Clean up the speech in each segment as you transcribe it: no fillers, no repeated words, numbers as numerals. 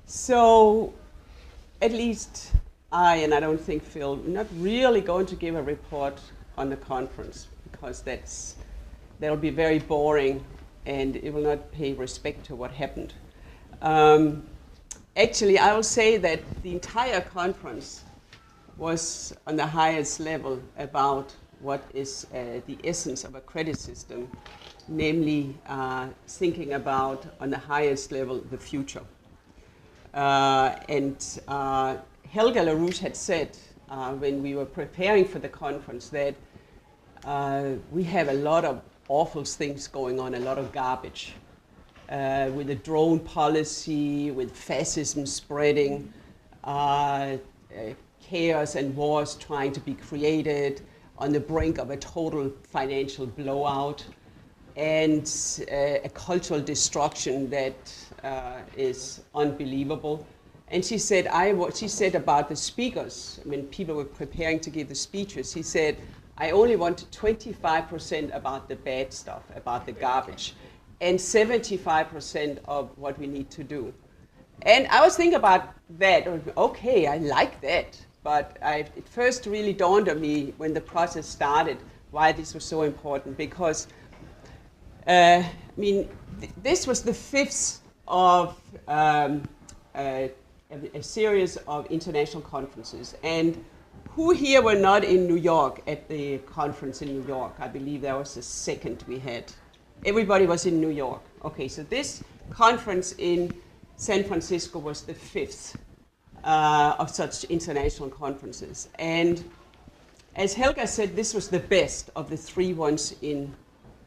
So at least and I don't think Phil, not really going to give a report on the conference, because that'll be very boring and it will not pay respect to what happened. Actually, I will say that the entire conference was on the highest level about what is the essence of a credit system, namely thinking about, on the highest level, the future. Helga LaRouche had said when we were preparing for the conference that we have a lot of awful things going on, a lot of garbage, with the drone policy, with fascism spreading, chaos and wars trying to be created, on the brink of a total financial blowout, and a cultural destruction that is unbelievable. And she said, she said about the speakers, when people were preparing to give the speeches, she said, I only want 25% about the bad stuff, about the garbage, and 75% of what we need to do. And I was thinking about that, okay, I like that, but it first really dawned on me when the process started why this was so important, because I mean, this was the fifth of a series of international conferences. And who here were not in New York at the conference in New York? I believe that was the second we had. Everybody was in New York. Okay, so this conference in San Francisco was the fifth of such international conferences. And as Helga said, this was the best of the three ones in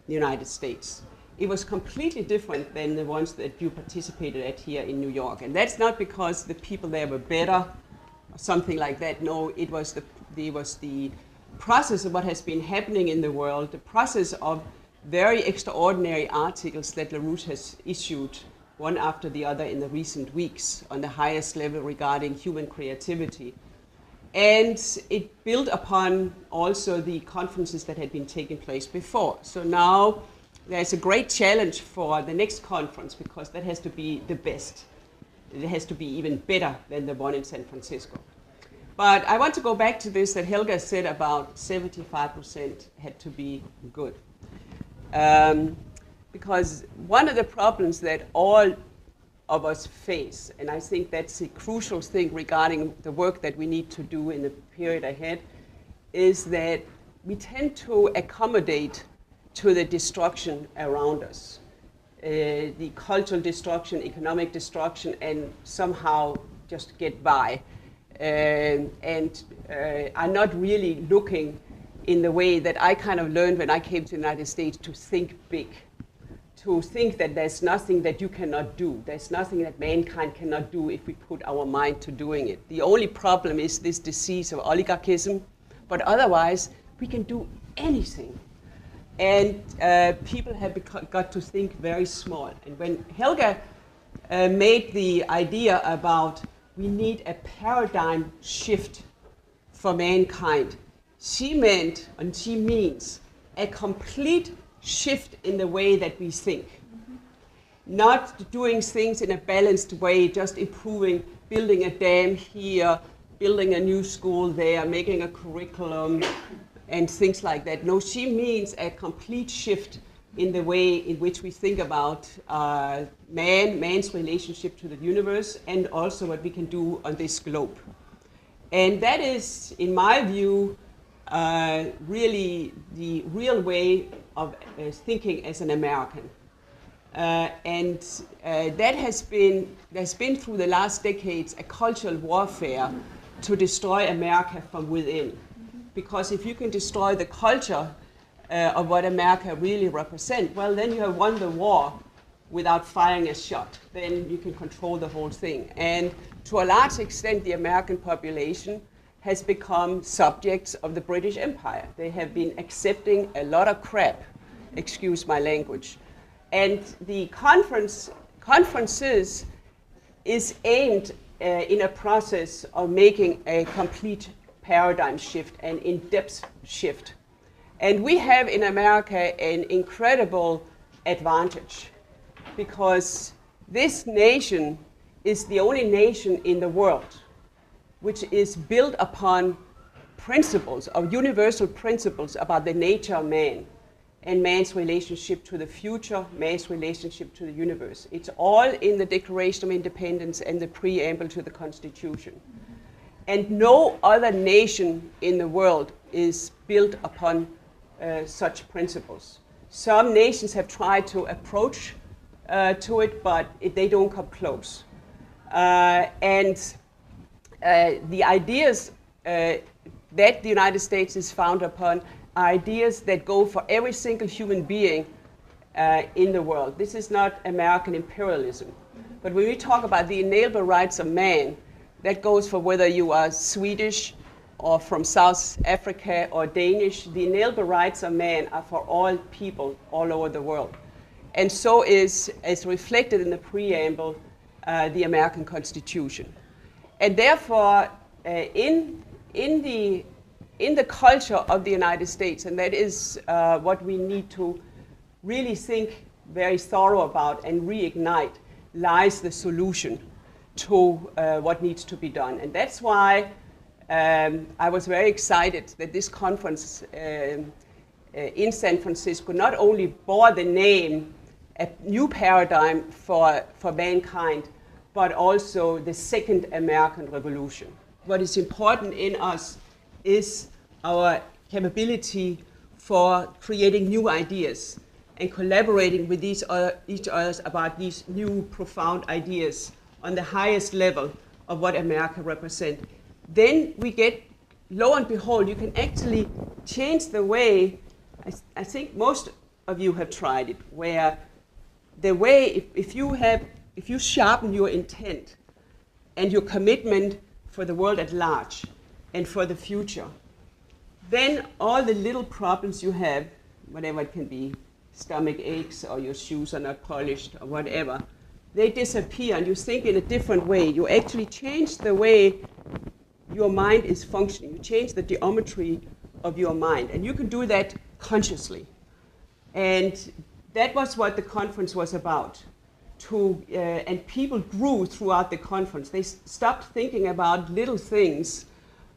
the United States. It was completely different than the ones that you participated at here in New York. And that's not because the people there were better or something like that. No, it was the process of what has been happening in the world, the process of very extraordinary articles that LaRouche has issued one after the other in the recent weeks on the highest level regarding human creativity. And it built upon also the conferences that had been taking place before. So now there's a great challenge for the next conference, because that has to be the best. It has to be even better than the one in San Francisco. But I want to go back to this that Helga said about 75% had to be good. Because one of the problems that all of us face, and I think that's a crucial thing regarding the work that we need to do in the period ahead, is that we tend to accommodate to the destruction around us, the cultural destruction, economic destruction, and somehow just get by, and are not really looking in the way that I kind of learned when I came to the United States, to think big, to think that there's nothing that you cannot do. There's nothing that mankind cannot do if we put our mind to doing it. The only problem is this disease of oligarchism, but otherwise we can do anything. And people have got to think very small. And when Helga made the idea about we need a paradigm shift for mankind, she meant, and she means, a complete shift in the way that we think. Not doing things in a balanced way, just improving, building a dam here, building a new school there, making a curriculum, and things like that. No, she means a complete shift in the way in which we think about man's relationship to the universe, and also what we can do on this globe. And that is, in my view, really the real way of thinking as an American. That has been, there's been through the last decades a cultural warfare to destroy America from within. Because if you can destroy the culture of what America really represents, well, then you have won the war without firing a shot. Then you can control the whole thing. And to a large extent, the American population has become subjects of the British Empire. They have been accepting a lot of crap, excuse my language. And the conferences is aimed in a process of making a complete paradigm shift, an in-depth shift. And we have in America an incredible advantage, because this nation is the only nation in the world which is built upon principles, of universal principles about the nature of man and man's relationship to the future, man's relationship to the universe. It's all in the Declaration of Independence and the preamble to the Constitution. And no other nation in the world is built upon such principles. Some nations have tried to approach to it, but they don't come close. The ideas that the United States is founded upon are ideas that go for every single human being in the world. This is not American imperialism. But when we talk about the inalienable rights of man, that goes for whether you are Swedish or from South Africa or Danish. The inalienable rights of man are for all people all over the world. And so is, as reflected in the preamble, the American Constitution. And therefore, in the culture of the United States, and that is what we need to really think very thorough about and reignite, lies the solution to what needs to be done. And that's why I was very excited that this conference in San Francisco not only bore the name A New Paradigm for Mankind, but also the Second American Revolution. What is important in us is our capability for creating new ideas and collaborating with each other about these new profound ideas on the highest level of what America represents. Then we get, lo and behold, you can actually change the way, I think most of you have tried it, where the way, if you sharpen your intent and your commitment for the world at large and for the future, then all the little problems you have, whatever it can be, stomach aches or your shoes are not polished or whatever, they disappear and you think in a different way. You actually change the way your mind is functioning. You change the geometry of your mind, and you can do that consciously. And that was what the conference was about. And people grew throughout the conference. They stopped thinking about little things,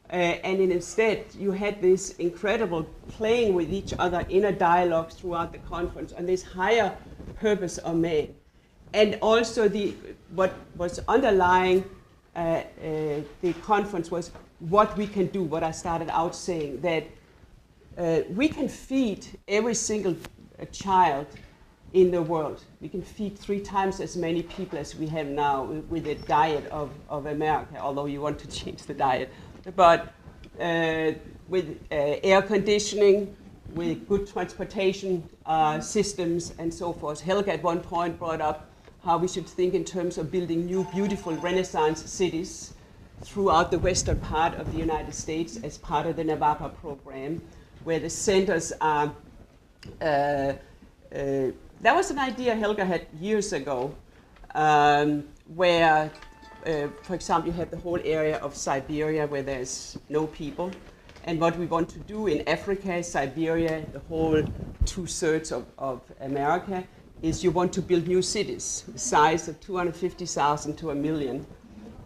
and instead you had this incredible playing with each other in a dialogue throughout the conference on this higher purpose of man. And also what was underlying the conference was what we can do, what I started out saying, that we can feed every single child in the world. We can feed 3 times as many people as we have now with the diet of America, although you want to change the diet. But with air conditioning, with good transportation systems and so forth. Helga at one point brought up how we should think in terms of building new, beautiful Renaissance cities throughout the western part of the United States as part of the Navapa program, where the centers are. That was an idea Helga had years ago, where, for example, you have the whole area of Siberia where there's no people. And what we want to do in Africa, Siberia, the whole 2/3 of America, is you want to build new cities, the size of 250,000 to 1 million,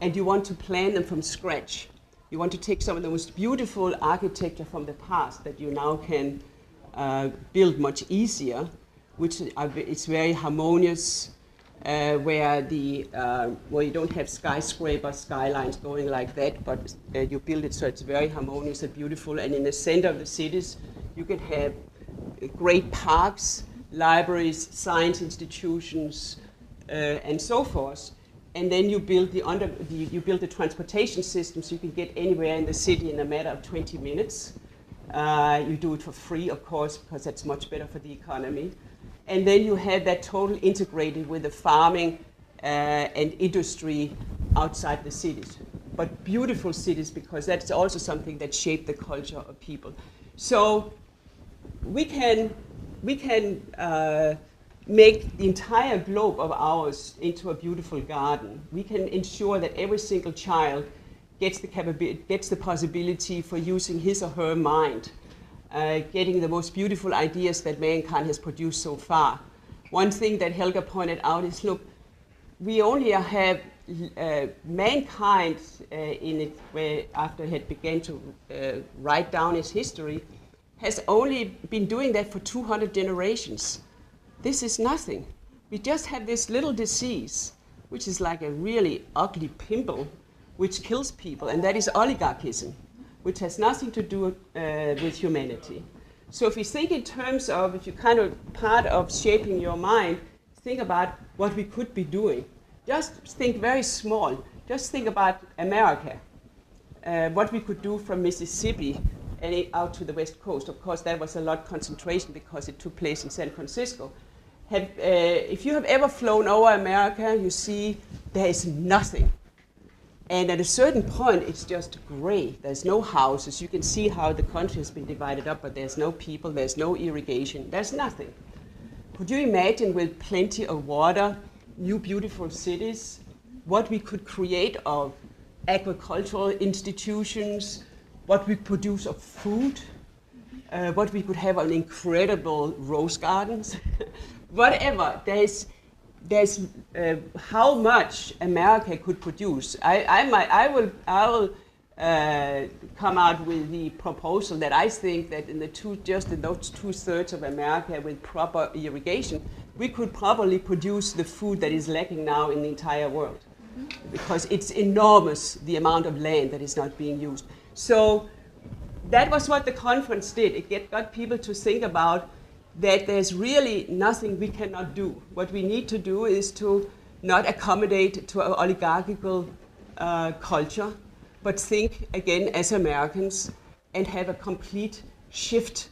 and you want to plan them from scratch. You want to take some of the most beautiful architecture from the past that you now can build much easier, which is very harmonious, where you don't have skyscraper skylines going like that, but you build it so it's very harmonious and beautiful. And in the center of the cities, you can have great parks, libraries, science institutions, and so forth. And then you build the transportation system so you can get anywhere in the city in a matter of 20 minutes. You do it for free, of course, because that's much better for the economy. And then you have that total integrated with the farming and industry outside the cities. But beautiful cities, because that's also something that shaped the culture of people. So we can make the entire globe of ours into a beautiful garden. We can ensure that every single child gets the possibility for using his or her mind, getting the most beautiful ideas that mankind has produced so far. One thing that Helga pointed out is, look, we only have mankind in it, where after it had begun to write down its history, has only been doing that for 200 generations. This is nothing. We just have this little disease, which is like a really ugly pimple, which kills people, and that is oligarchism, which has nothing to do with humanity. So if you think in terms of, if you kind of part of shaping your mind, think about what we could be doing. Just think very small. Just think about America, what we could do from Mississippi and out to the West Coast. Of course, that was a lot of concentration because it took place in San Francisco. If you have ever flown over America, you see there is nothing. And at a certain point, it's just gray. There's no houses. You can see how the country has been divided up, but there's no people, there's no irrigation, there's nothing. Could you imagine with plenty of water, new beautiful cities, what we could create of agricultural institutions, what we produce of food, what we could have on incredible rose gardens, whatever. There's how much America could produce. I will come out with the proposal that I think that in just in those 2/3 of America with proper irrigation, we could probably produce the food that is lacking now in the entire world, because it's enormous the amount of land that is not being used. So that was what the conference did. It got people to think about that there's really nothing we cannot do. What we need to do is to not accommodate to our oligarchical culture, but think again as Americans and have a complete shift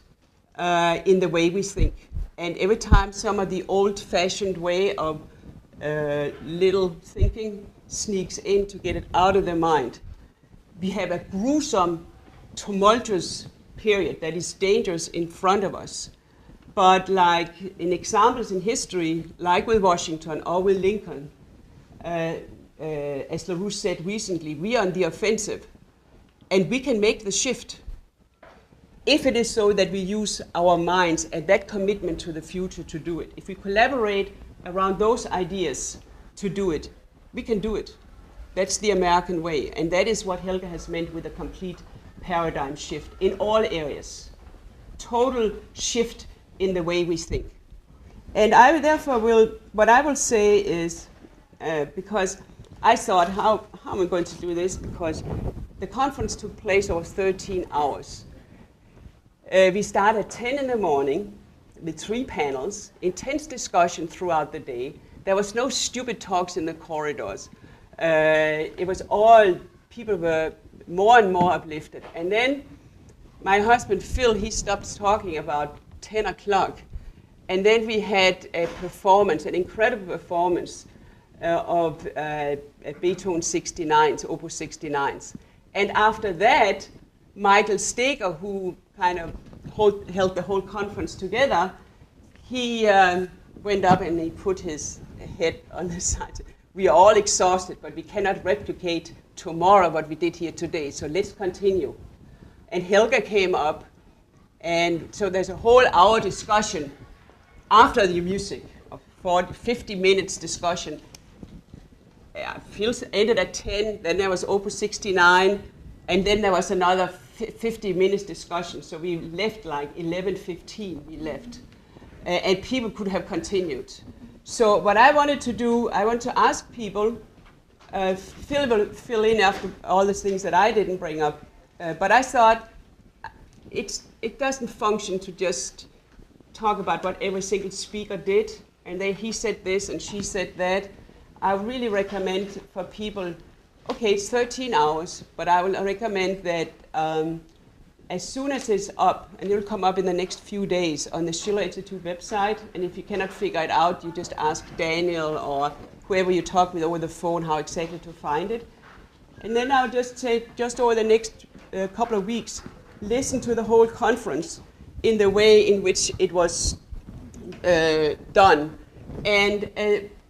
in the way we think. And every time some of the old-fashioned way of little thinking sneaks in to get it out of their mind, we have a gruesome, tumultuous period that is dangerous in front of us. But like in examples in history, like with Washington or with Lincoln, as LaRouche said recently, we are on the offensive, and we can make the shift if it is so that we use our minds and that commitment to the future to do it. If we collaborate around those ideas to do it, we can do it. That's the American way, and that is what Helga has meant with a complete paradigm shift in all areas. Total shift in the way we think. And I therefore what I will say is, because I thought, how am I going to do this? Because the conference took place over 13 hours. We started at 10 in the morning with 3 panels, intense discussion throughout the day. There was no stupid talks in the corridors. It was all, people were more and more uplifted. And then my husband, Phil, he stopped talking about 10 o'clock. And then we had a performance, an incredible performance of Beethoven 69s, Opus 69s. And after that, Michael Steger, who kind of held the whole conference together, he went up and he put his head on the side. We are all exhausted, but we cannot replicate tomorrow what we did here today, so let's continue. And Helga came up, and so there's a whole hour discussion after the music, of 50 minutes discussion. Phil ended at 10, then there was Opus 69, and then there was another 50 minutes discussion. So we left like 11:15, we left. And people could have continued. So what I wanted to do, I want to ask people, Phil will fill in after all the things that I didn't bring up, but I thought it doesn't function to just talk about what every single speaker did, and he said this and she said that. I really recommend for people, okay, it's 13 hours, but I will recommend that as soon as it's up, and it'll come up in the next few days on the Schiller Institute website, and if you cannot figure it out, you just ask Daniel or whoever you talk with over the phone how exactly to find it. And then I'll just say, just over the next couple of weeks, listen to the whole conference in the way in which it was done. And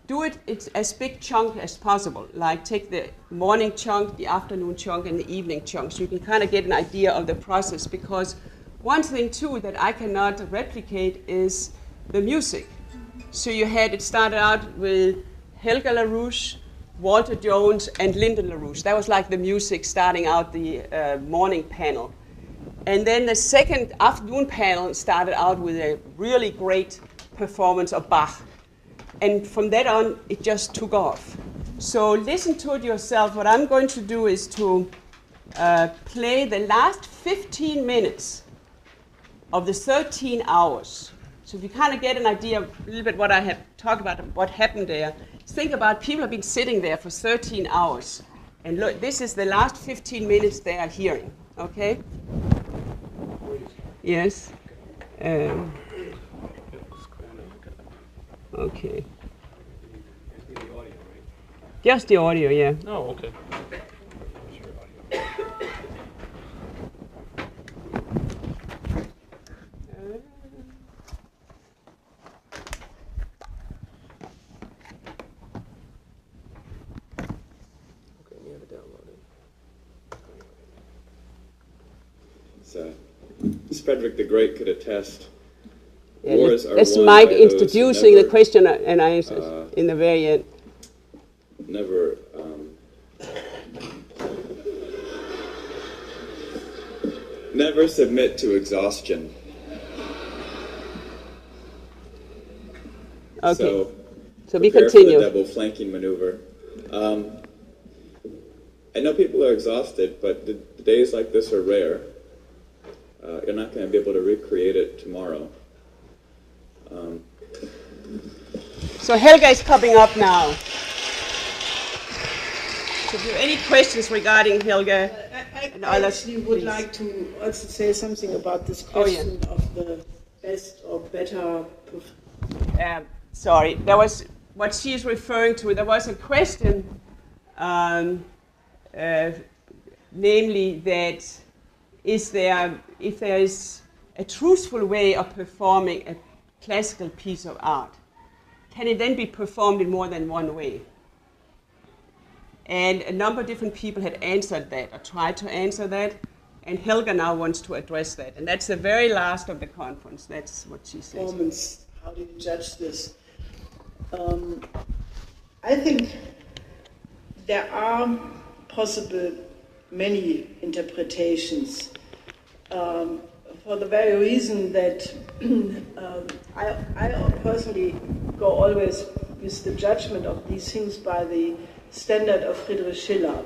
do it as big chunk as possible. Like take the morning chunk, the afternoon chunk, and the evening chunk, so you can kind of get an idea of the process. Because one thing too that I cannot replicate is the music. So it started out with Helga LaRouche, Walter Jones, and Linda LaRouche. That was like the music starting out the morning panel. And then the second afternoon panel started out with a really great performance of Bach. And from that on, it just took off. So listen to it yourself. What I'm going to do is to play the last 15 minutes of the 13 hours. So if you kind of get an idea of a little bit what I have talked about, what happened there, think about people have been sitting there for 13 hours. And look, this is the last 15 minutes they are hearing, okay? Yes. Okay. Just the audio, yeah. Oh, okay. As Frederick the Great could attest, yeah, wars are that's won Mike by those introducing who the question and answers in the very end. Never submit to exhaustion. Okay. So we prepare continue. for the double flanking maneuver. I know people are exhausted, but the days like this are rare. You're not going to be able to recreate it tomorrow. So Helga is coming up now. So if you have any questions regarding Helga and others, actually would like to also say something about this question of the best or better. Sorry, there was what she is referring to. There was a question, namely that if there is a truthful way of performing a classical piece of art, can it then be performed in more than one way? And a number of different people had answered that or tried to answer that, and Helga now wants to address that. And that's the very last of the conference. That's what she says. Performance. How do you judge this? I think there are possible many interpretations for the very reason that I personally go always with the judgment of these things by the standard of Friedrich Schiller,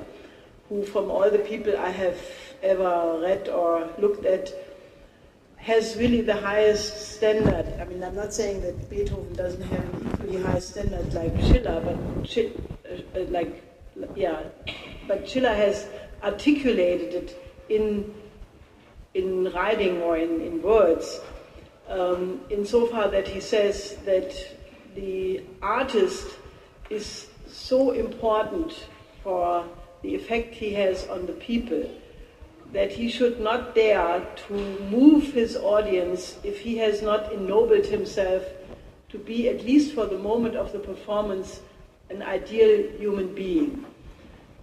who from all the people I have ever read or looked at has really the highest standard. I mean, I'm not saying that Beethoven doesn't have an equally high standard like Schiller, but Schiller has articulated it in writing or in words, insofar that he says that the artist is so important for the effect he has on the people that he should not dare to move his audience if he has not ennobled himself to be, at least for the moment of the performance, an ideal human being.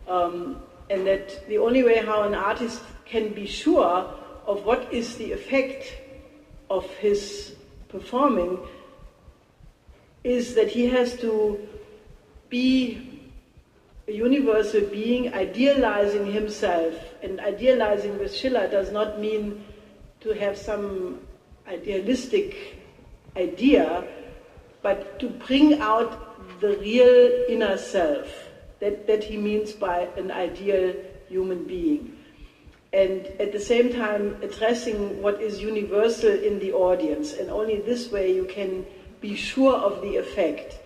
And that the only way how an artist can be sure of what is the effect of his performing is that he has to be a universal being, idealizing himself. And idealizing with Schiller does not mean to have some idealistic idea, but to bring out the real inner self that he means by an ideal human being. And at the same time addressing what is universal in the audience, and only this way you can be sure of the effect.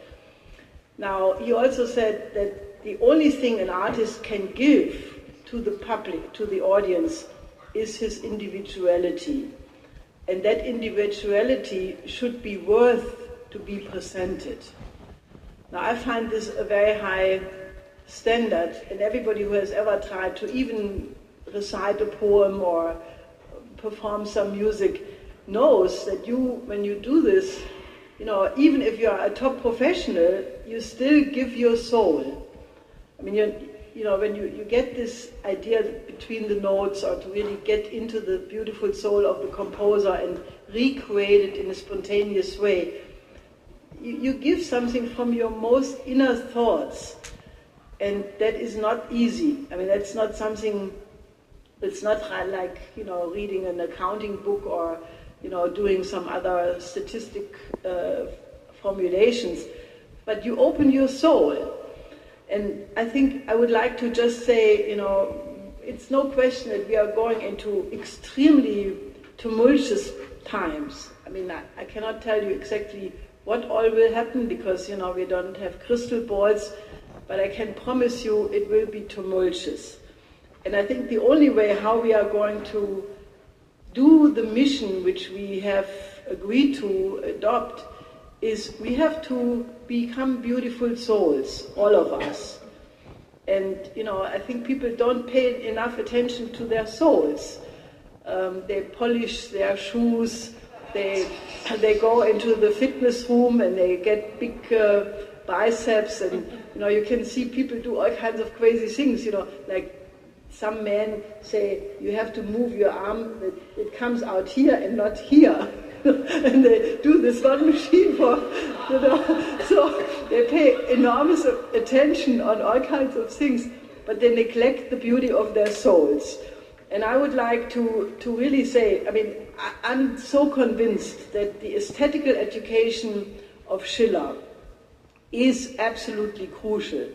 Now, he also said that the only thing an artist can give to the public, to the audience, is his individuality. And that individuality should be worth to be presented. Now, I find this a very high standard, and everybody who has ever tried to even recite a poem or perform some music knows that when you do this, even if you are a top professional, you still give your soul. I mean, when you get this idea between the notes, or to really get into the beautiful soul of the composer and recreate it in a spontaneous way, you give something from your most inner thoughts, and that is not easy. I mean, that's not something, it's not like, reading an accounting book or, doing some other statistic formulations, but you open your soul. And I think I would like to just say, it's no question that we are going into extremely tumultuous times. I mean, I cannot tell you exactly what all will happen because, we don't have crystal balls, but I can promise you it will be tumultuous. And I think the only way how we are going to do the mission which we have agreed to adopt is we have to become beautiful souls, all of us. And, I think people don't pay enough attention to their souls. They polish their shoes, they go into the fitness room and they get big biceps, and, you can see people do all kinds of crazy things, like some men say, you have to move your arm, it comes out here and not here. And they do this one machine for, so they pay enormous attention on all kinds of things, but they neglect the beauty of their souls. And I would like to really say, I mean, I'm so convinced that the aesthetical education of Schiller is absolutely crucial,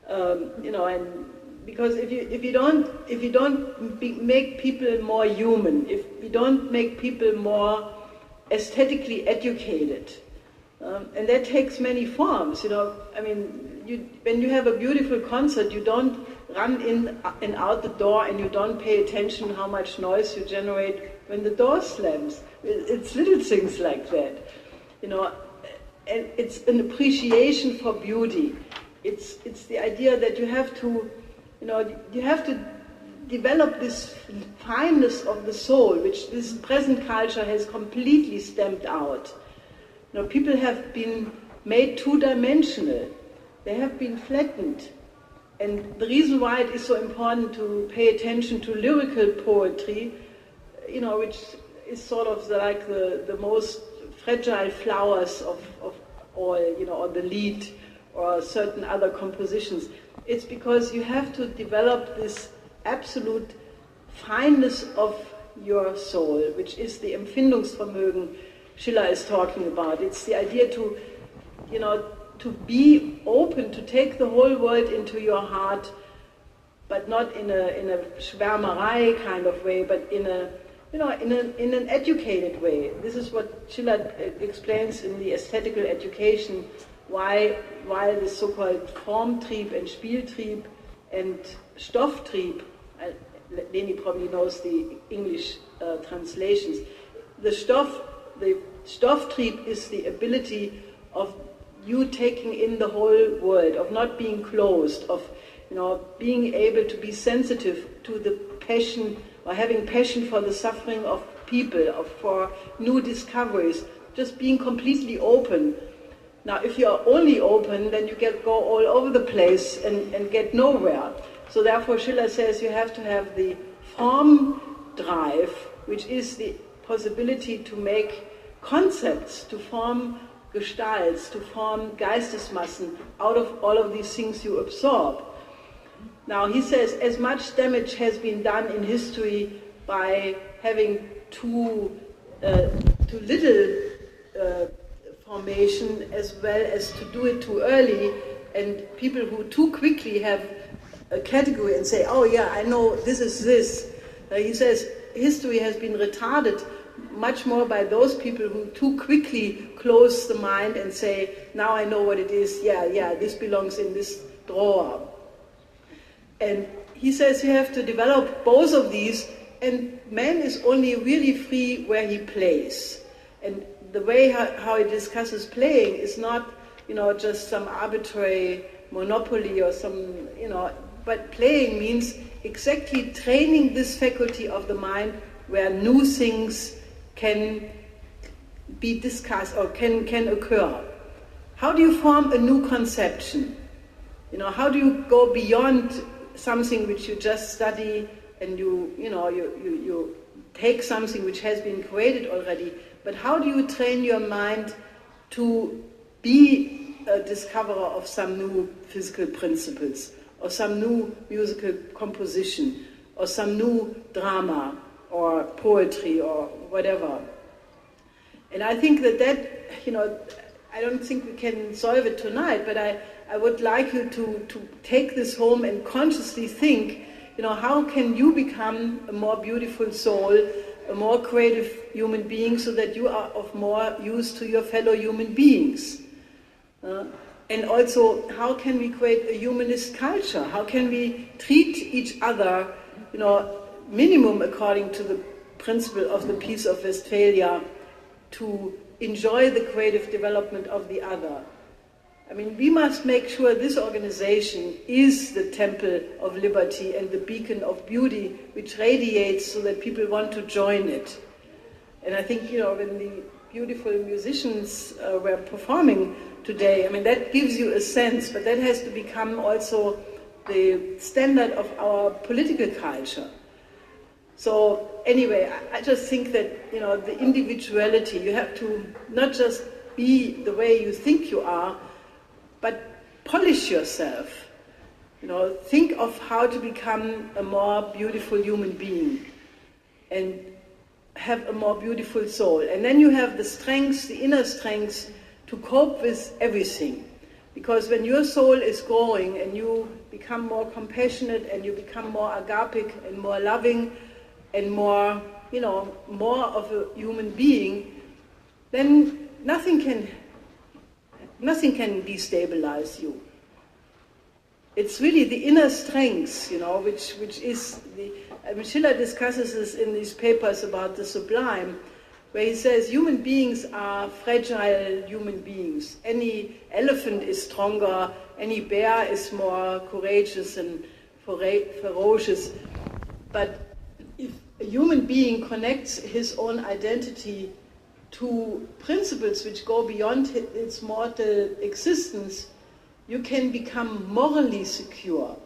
and because if you don't make people more human, if we don't make people more aesthetically educated, and that takes many forms, I mean, when you have a beautiful concert, you don't run in and out the door and you don't pay attention how much noise you generate when the door slams. It's little things like that, and it's an appreciation for beauty. It's the idea that you have to, you have to develop this fineness of the soul, which this present culture has completely stamped out. People have been made two-dimensional. They have been flattened. And the reason why it is so important to pay attention to lyrical poetry, which is sort of like the most fragile flowers of all, or the lied, or certain other compositions, it's because you have to develop this absolute fineness of your soul, which is the Empfindungsvermögen Schiller is talking about. It's the idea to, to be open, to take the whole world into your heart, but not in a Schwärmerei kind of way, but in an educated way. This is what Schiller explains in the aesthetical education, why the so-called Formtrieb and Spieltrieb and Stofftrieb, Leni probably knows the English translations. The Stofftrieb is the ability of you taking in the whole world, of not being closed, of being able to be sensitive to the passion, or having passion for the suffering of people, for new discoveries, just being completely open. Now, if you are only open, then you go all over the place and get nowhere. So therefore, Schiller says you have to have the form drive, which is the possibility to make concepts, to form Gestalts, to form Geistesmassen out of all of these things you absorb. Now, he says as much damage has been done in history by having too little formation, as well as to do it too early, and people who too quickly have a category and say, oh yeah, I know this is this. He says history has been retarded much more by those people who too quickly close the mind and say, now I know what it is, yeah, this belongs in this drawer. And he says you have to develop both of these, and man is only really free where he plays. And the way how he discusses playing is not, just some arbitrary monopoly or some, but playing means exactly training this faculty of the mind where new things can be discussed or can occur. How do you form a new conception? How do you go beyond something which you just study and you take something which has been created already, but how do you train your mind to be a discoverer of some new physical principles, or some new musical composition, or some new drama, or poetry, or whatever. And I think that, you know, I don't think we can solve it tonight, but I would like you to take this home and consciously think, you know, how can you become a more beautiful soul, a more creative human being, so that you are of more use to your fellow human beings? And also, how can we create a humanist culture? How can we treat each other, you know, minimum according to the principle of the Peace of Westphalia, to enjoy the creative development of the other? I mean, we must make sure this organization is the temple of liberty and the beacon of beauty which radiates so that people want to join it. And I think, you know, when the beautiful musicians were performing today, I mean, that gives you a sense, but that has to become also the standard of our political culture. So anyway, I just think that, you know, the individuality, you have to not just be the way you think you are, but polish yourself. You know, think of how to become a more beautiful human being and have a more beautiful soul. And then you have the strengths, the inner strengths, to cope with everything. Because when your soul is growing and you become more compassionate and you become more agapic and more loving and more, you know, more of a human being, then nothing can destabilize you. It's really the inner strengths, you know, which is the... I mean, Schiller discusses this in these papers about the sublime, where he says human beings are fragile human beings. Any elephant is stronger, any bear is more courageous and ferocious. But if a human being connects his own identity to principles which go beyond its mortal existence, you can become morally secure.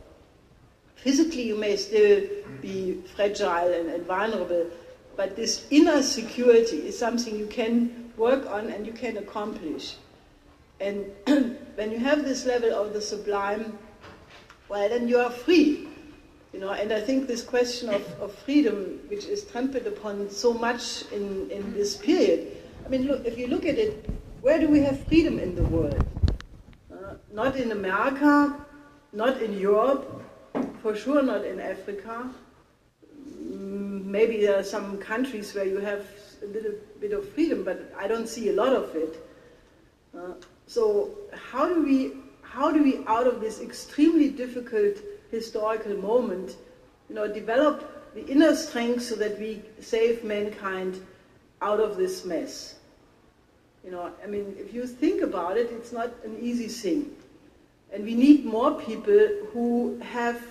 Physically, you may still be fragile and vulnerable, but this inner security is something you can work on and you can accomplish. And when you have this level of the sublime, well, then you are free. You know, and I think this question of freedom, which is trampled upon so much in this period, I mean, look, if you look at it, where do we have freedom in the world? Not in America, not in Europe, for sure not in Africa. Maybe there are some countries where you have a little bit of freedom, but I don't see a lot of it. So how do we, out of this extremely difficult historical moment, you know, develop the inner strength so that we save mankind out of this mess? You know, I mean, if you think about it, it's not an easy thing. And we need more people who have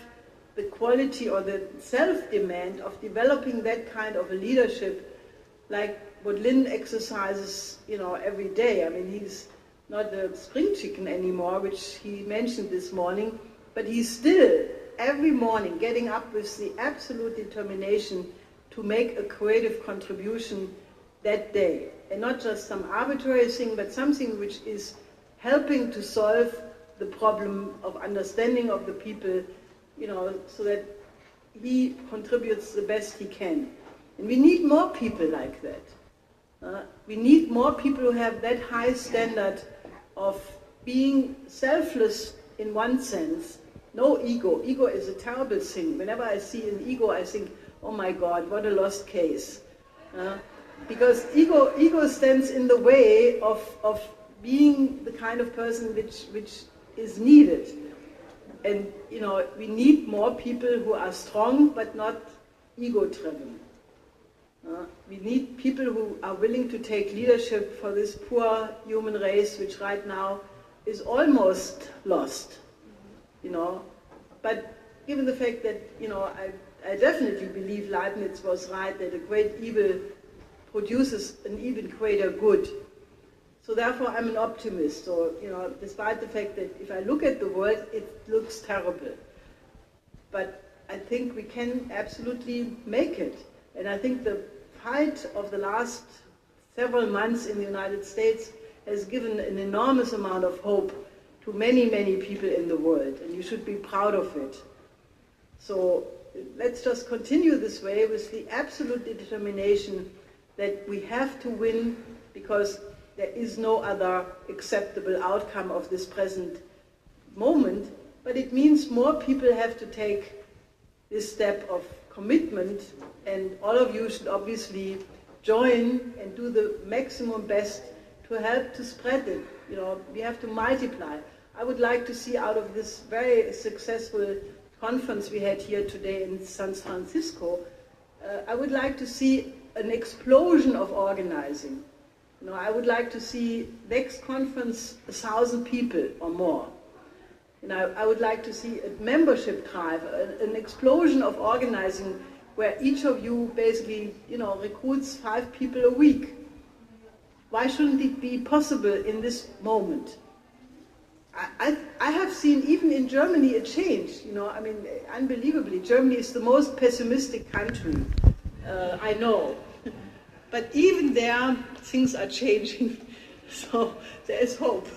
the quality or the self-demand of developing that kind of a leadership, like what Lin exercises, you know, every day. I mean, he's not a spring chicken anymore, which he mentioned this morning, but he's still, every morning, getting up with the absolute determination to make a creative contribution that day. And not just some arbitrary thing, but something which is helping to solve the problem of understanding of the people, you know, so that he contributes the best he can. And we need more people like that. We need more people who have that high standard of being selfless in one sense. No ego. Ego is a terrible thing. Whenever I see an ego, I think, oh my God, what a lost case. Because ego stands in the way of being the kind of person which is needed. And, you know, we need more people who are strong but not ego-driven. We need people who are willing to take leadership for this poor human race, which right now is almost lost, you know. But given the fact that, you know, I definitely believe Leibniz was right, that a great evil produces an even greater good. So therefore I'm an optimist. So, you know, despite the fact that if I look at the world, it looks terrible. But I think we can absolutely make it. And I think the fight of the last several months in the United States has given an enormous amount of hope to many, many people in the world, and you should be proud of it. So let's just continue this way with the absolute determination that we have to win, because there is no other acceptable outcome of this present moment, but it means more people have to take this step of commitment, and all of you should obviously join and do the maximum best to help to spread it. You know, we have to multiply. I would like to see out of this very successful conference we had here today in San Francisco, I would like to see an explosion of organizing. You know, I would like to see next conference 1,000 people or more. You know, I would like to see a membership drive, an explosion of organizing where each of you basically, you know, recruits 5 people a week. Why shouldn't it be possible in this moment? I have seen even in Germany a change, you know, I mean, unbelievably. Germany is the most pessimistic country, I know. But even there, things are changing, so there is hope.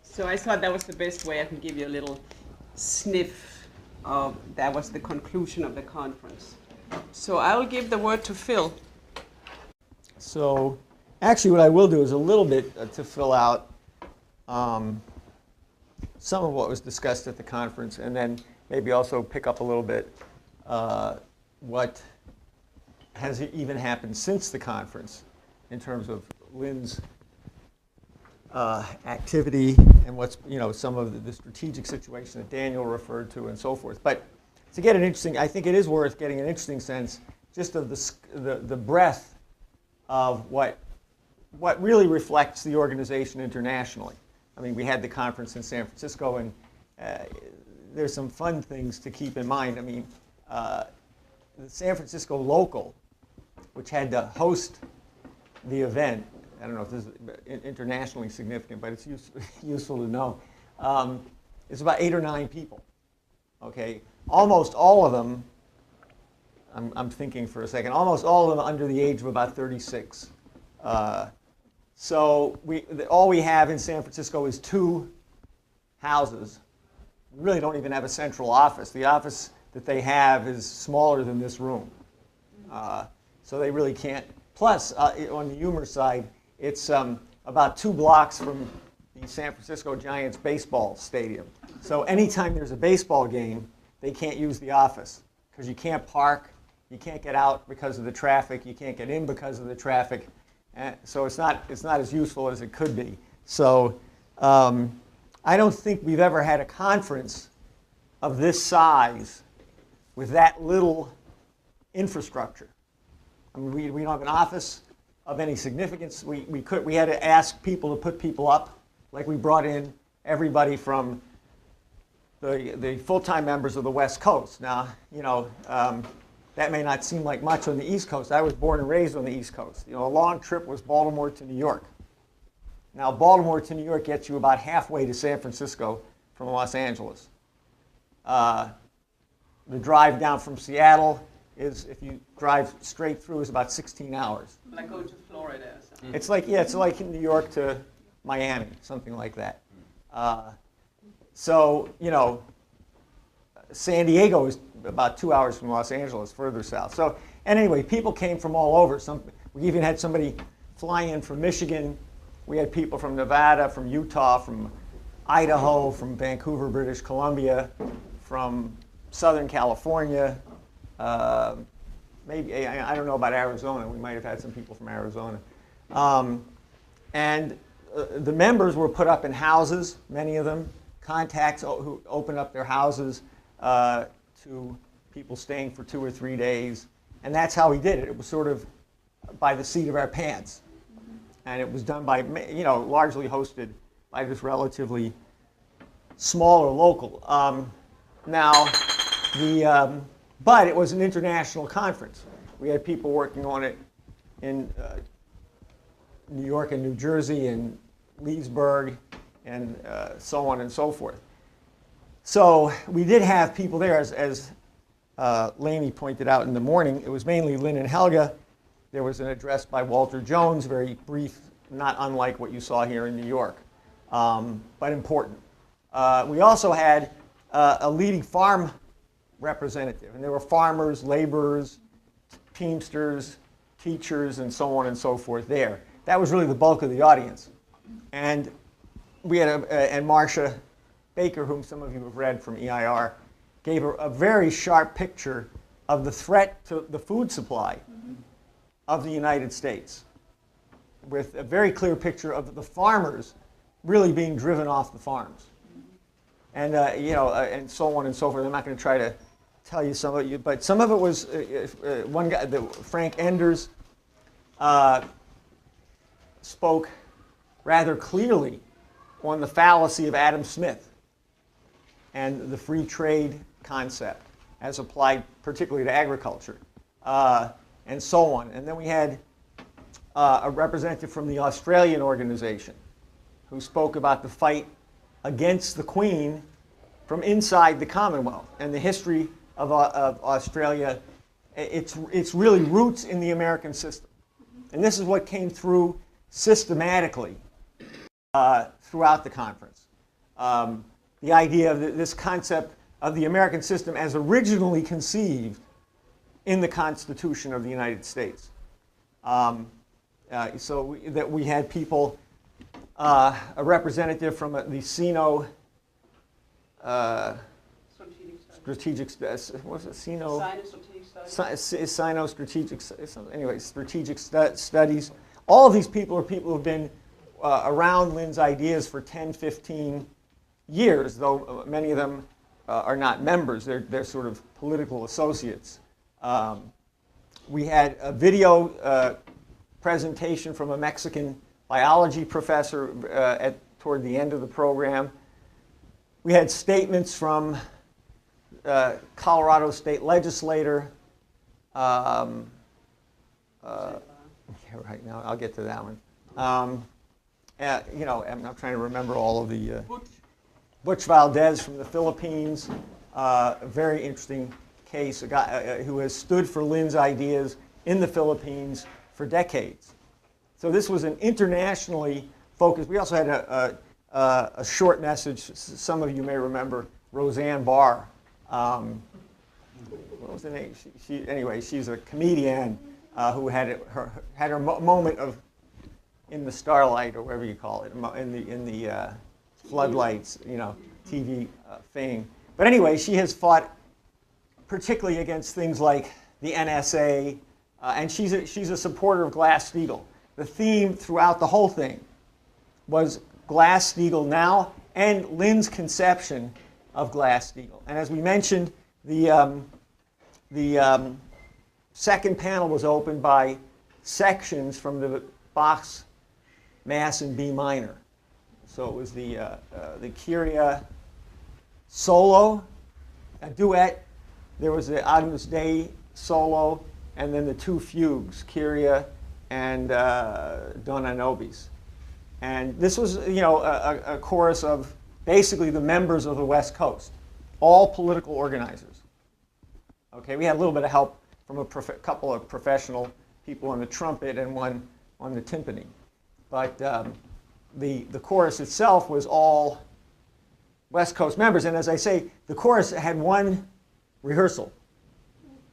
So I thought that was the best way I could give you a little sniff of that was the conclusion of the conference. So I will give the word to Phil. So actually what I will do is a little bit to fill out some of what was discussed at the conference, and then maybe also pick up a little bit what has even happened since the conference in terms of Lynn's activity and what's, you know, some of the strategic situation that Daniel referred to and so forth. But to get an interesting, I think it is worth getting an interesting sense just of the breadth of what really reflects the organization internationally. I mean, we had the conference in San Francisco, and there's some fun things to keep in mind. I mean, the San Francisco local, which had to host the event, I don't know if this is internationally significant, but it's useful to know. It's about 8 or 9 people. Okay, almost all of them. I'm thinking for a second. Almost all of them under the age of about 36. So all we have in San Francisco is 2 houses. We really don't even have a central office. The office that they have is smaller than this room. So they really can't. Plus, on the humor side, it's about 2 blocks from the San Francisco Giants baseball stadium. So anytime there's a baseball game, they can't use the office because you can't park, you can't get out because of the traffic, you can't get in because of the traffic. So it's not as useful as it could be. So I don't think we've ever had a conference of this size with that little infrastructure. I mean, we don't have an office of any significance. We had to ask people to put people up. Like we brought in everybody from the full-time members of the West Coast. Now, you know, that may not seem like much on the East Coast. I was born and raised on the East Coast. You know, a long trip was Baltimore to New York. Now, Baltimore to New York gets you about halfway to San Francisco from Los Angeles. The drive down from Seattle is, if you drive straight through, is about 16 hours. Like going to Florida or something. It's like, yeah, it's like in New York to Miami, something like that. So, you know, San Diego is about 2 hours from Los Angeles, further south. So, and anyway, people came from all over. We even had somebody fly in from Michigan. We had people from Nevada, from Utah, from Idaho, from Vancouver, British Columbia, from Southern California. Maybe, I don't know about Arizona. We might have had some people from Arizona. And the members were put up in houses, many of them, contacts who opened up their houses to people staying for 2 or 3 days. And that's how we did it. It was sort of by the seat of our pants. And it was done by, you know, largely hosted by this relatively smaller local. But it was an international conference. We had people working on it in New York and New Jersey and Leesburg and so on and so forth. So we did have people there, as Leni pointed out in the morning. It was mainly Lynn and Helga. There was an address by Walter Jones, very brief, not unlike what you saw here in New York, but important. We also had a leading farm representative, and there were farmers, laborers, teamsters, teachers, and so on and so forth there. That was really the bulk of the audience. And we had and Marcia Baker, whom some of you have read from EIR, gave a very sharp picture of the threat to the food supply of the United States, with a very clear picture of the farmers really being driven off the farms. And, and so on and so forth. I'm not going to try to tell you some of it, but some of it was, one guy, Frank Enders, spoke rather clearly on the fallacy of Adam Smith and the free trade concept as applied particularly to agriculture, and so on. And then we had a representative from the Australian organization who spoke about the fight against the Queen from inside the Commonwealth and the history of Australia. Its really roots in the American system. And this is what came through systematically throughout the conference. The idea of this concept of the American system as originally conceived in the Constitution of the United States. So that we had people, a representative from the Sino strategic studies. All of these people are people who have been around Lynn's ideas for 10, 15 years, though many of them are not members. They're sort of political associates. We had a video presentation from a Mexican biology professor toward the end of the program. We had statements from Colorado state legislator. Yeah, right now, I'll get to that one. I'm not trying to remember all of the... Butch Valdez from the Philippines, a very interesting case, a guy who has stood for Lynn's ideas in the Philippines for decades. So this was an internationally focused... We also had a short message. Some of you may remember Roseanne Barr. What was the name? Anyway, she's a comedian who had her moment of in the starlight, or whatever you call it, in the floodlights, TV fame. But anyway, she has fought particularly against things like the NSA, and she's a supporter of Glass-Steagall. The theme throughout the whole thing was Glass-Steagall now and Lynn's conception of Glass-Steagall. And as we mentioned, the second panel was opened by sections from the Bach's Mass in B minor. So it was the Kyrie solo, a duet. There was the Agnus Dei solo, and then the two fugues, Kyrie and Dona Nobis. And this was, a chorus of basically the members of the West Coast, all political organizers. Okay, we had a little bit of help from a couple of professional people on the trumpet and one on the timpani. But the chorus itself was all West Coast members. And as I say, the chorus had one rehearsal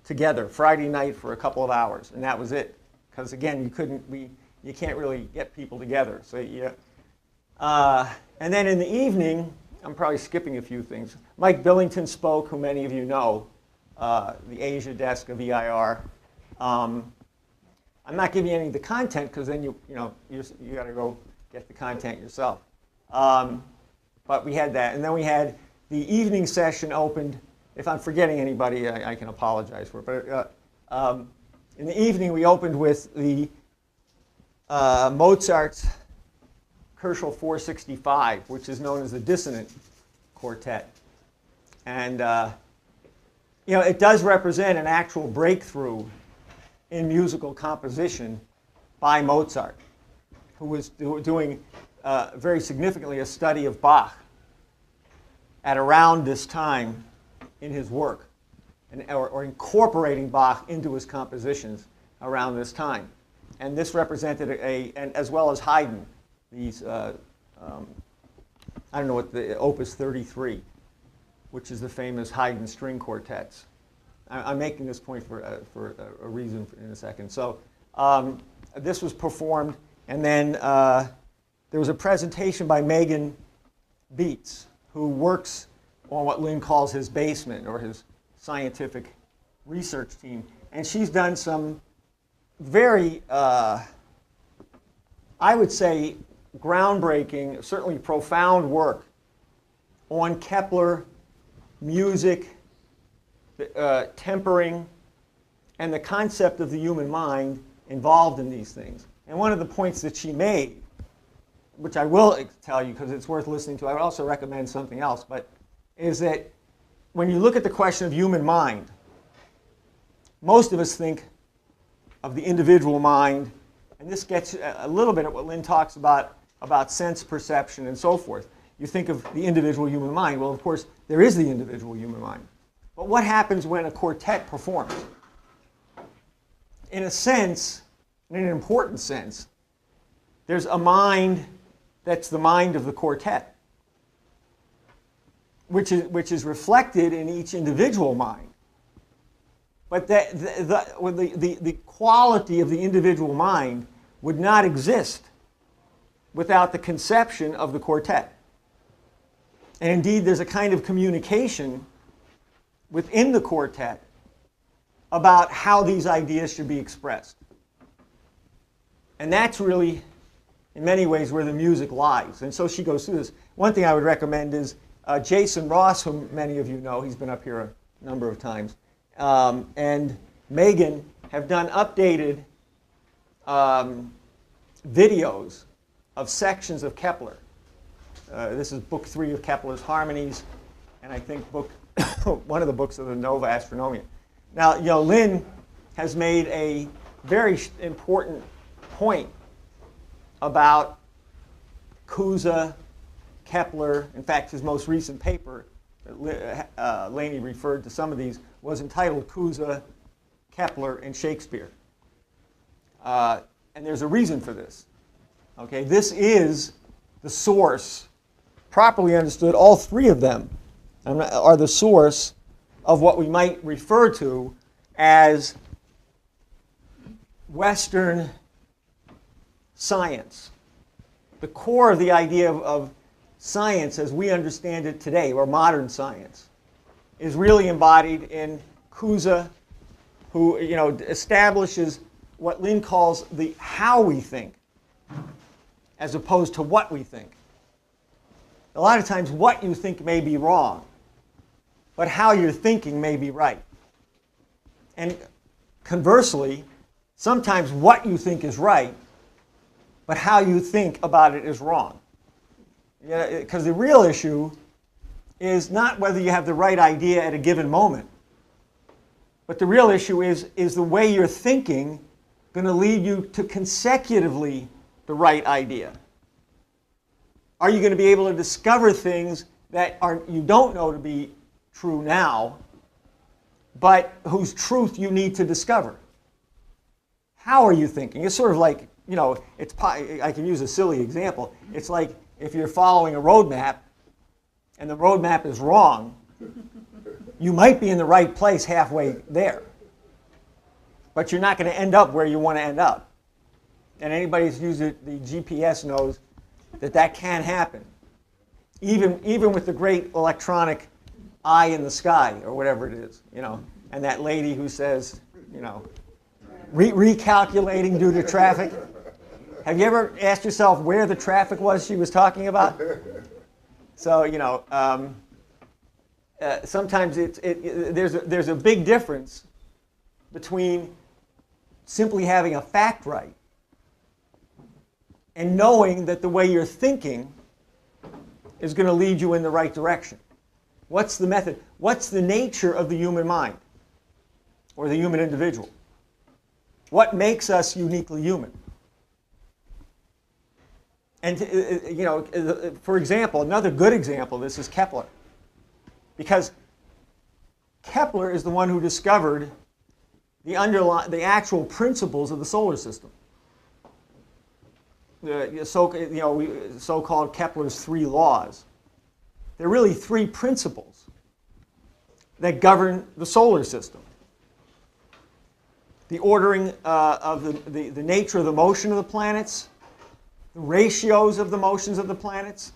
together Friday night for a couple of hours, and that was it. Because again, you can't really get people together. So and then in the evening, I'm probably skipping a few things. Mike Billington spoke, who many of you know, the Asia desk of EIR. I'm not giving you any of the content because then you got to go get the content yourself. But we had that, and then we had the evening session opened. If I'm forgetting anybody, I can apologize for it. But in the evening, we opened with the Mozart's Herschel 465, which is known as the Dissonant Quartet. And it does represent an actual breakthrough in musical composition by Mozart, who was doing very significantly a study of Bach. at around this time in his work, or incorporating Bach into his compositions around this time. And this represented and as well as Haydn, these, I don't know what the Opus 33, which is the famous Haydn string quartets. I'm making this point for a reason in a second. So this was performed, and then there was a presentation by Megan Beats, who works on what Lynn calls his basement, or his scientific research team. And she's done some very, I would say, groundbreaking, certainly profound work on Kepler, music, tempering, and the concept of the human mind involved in these things. And one of the points that she made, which I will tell you because it's worth listening to, I would also recommend something else, but is that when you look at the question of human mind, most of us think of the individual mind, and this gets a little bit at what Lynn talks about sense perception and so forth. You think of the individual human mind. Well, of course, there is the individual human mind. But what happens when a quartet performs? In a sense, in an important sense, there's a mind that's the mind of the quartet, which is reflected in each individual mind. But the quality of the individual mind would not exist without the conception of the quartet. And indeed, there's a kind of communication within the quartet about how these ideas should be expressed. And that's really, in many ways, where the music lies. And so she goes through this. One thing I would recommend is Jason Ross, whom many of you know. He's been up here a number of times. And Megan have done updated videos of sections of Kepler. This is book 3 of Kepler's Harmonies, and I think one of the books of the Nova Astronomia. Now, Lynn has made a very important point about Cusa, Kepler. In fact, his most recent paper, Leni referred to some of these, was entitled Cusa, Kepler, and Shakespeare. And there's a reason for this. Okay, this is the source, properly understood, all three of them are the source of what we might refer to as Western science. The core of the idea of science as we understand it today, or modern science, is really embodied in Cusa, who establishes what Lynn calls the how we think, as opposed to what we think. A lot of times what you think may be wrong, but how you're thinking may be right. And conversely, sometimes what you think is right, but how you think about it is wrong. Because the real issue is not whether you have the right idea at a given moment, but the real issue is the way you're thinking going to lead you to consecutively the right idea? Are you going to be able to discover things that you don't know to be true now, but whose truth you need to discover? How are you thinking? It's sort of like, I can use a silly example. It's like if you're following a roadmap and the roadmap is wrong, you might be in the right place halfway there, but you're not going to end up where you want to end up. And anybody who's used the GPS knows that can happen, even with the great electronic eye in the sky, or whatever it is, and that lady who says, recalculating due to traffic. Have you ever asked yourself where the traffic was she was talking about? So, sometimes there's a big difference between simply having a fact right and knowing that the way you're thinking is going to lead you in the right direction. What's the method? What's the nature of the human mind or the human individual? What makes us uniquely human? And, for example, another good example of this is Kepler. Because Kepler is the one who discovered the actual principles of the solar system. The so-called Kepler's 3 laws. There are really 3 principles that govern the solar system. The ordering of the nature of the motion of the planets, the ratios of the motions of the planets,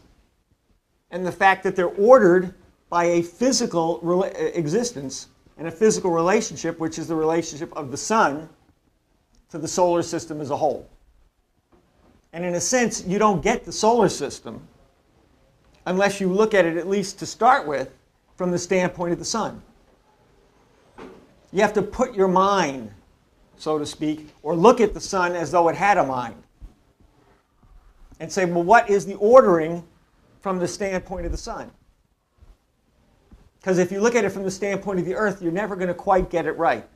and the fact that they're ordered by a physical existence and a physical relationship, which is the relationship of the sun to the solar system as a whole. And in a sense, you don't get the solar system unless you look at it, at least to start with, from the standpoint of the sun. You have to put your mind, so to speak, or look at the sun as though it had a mind. And say, well, what is the ordering from the standpoint of the sun? Because if you look at it from the standpoint of the earth, you're never going to quite get it right.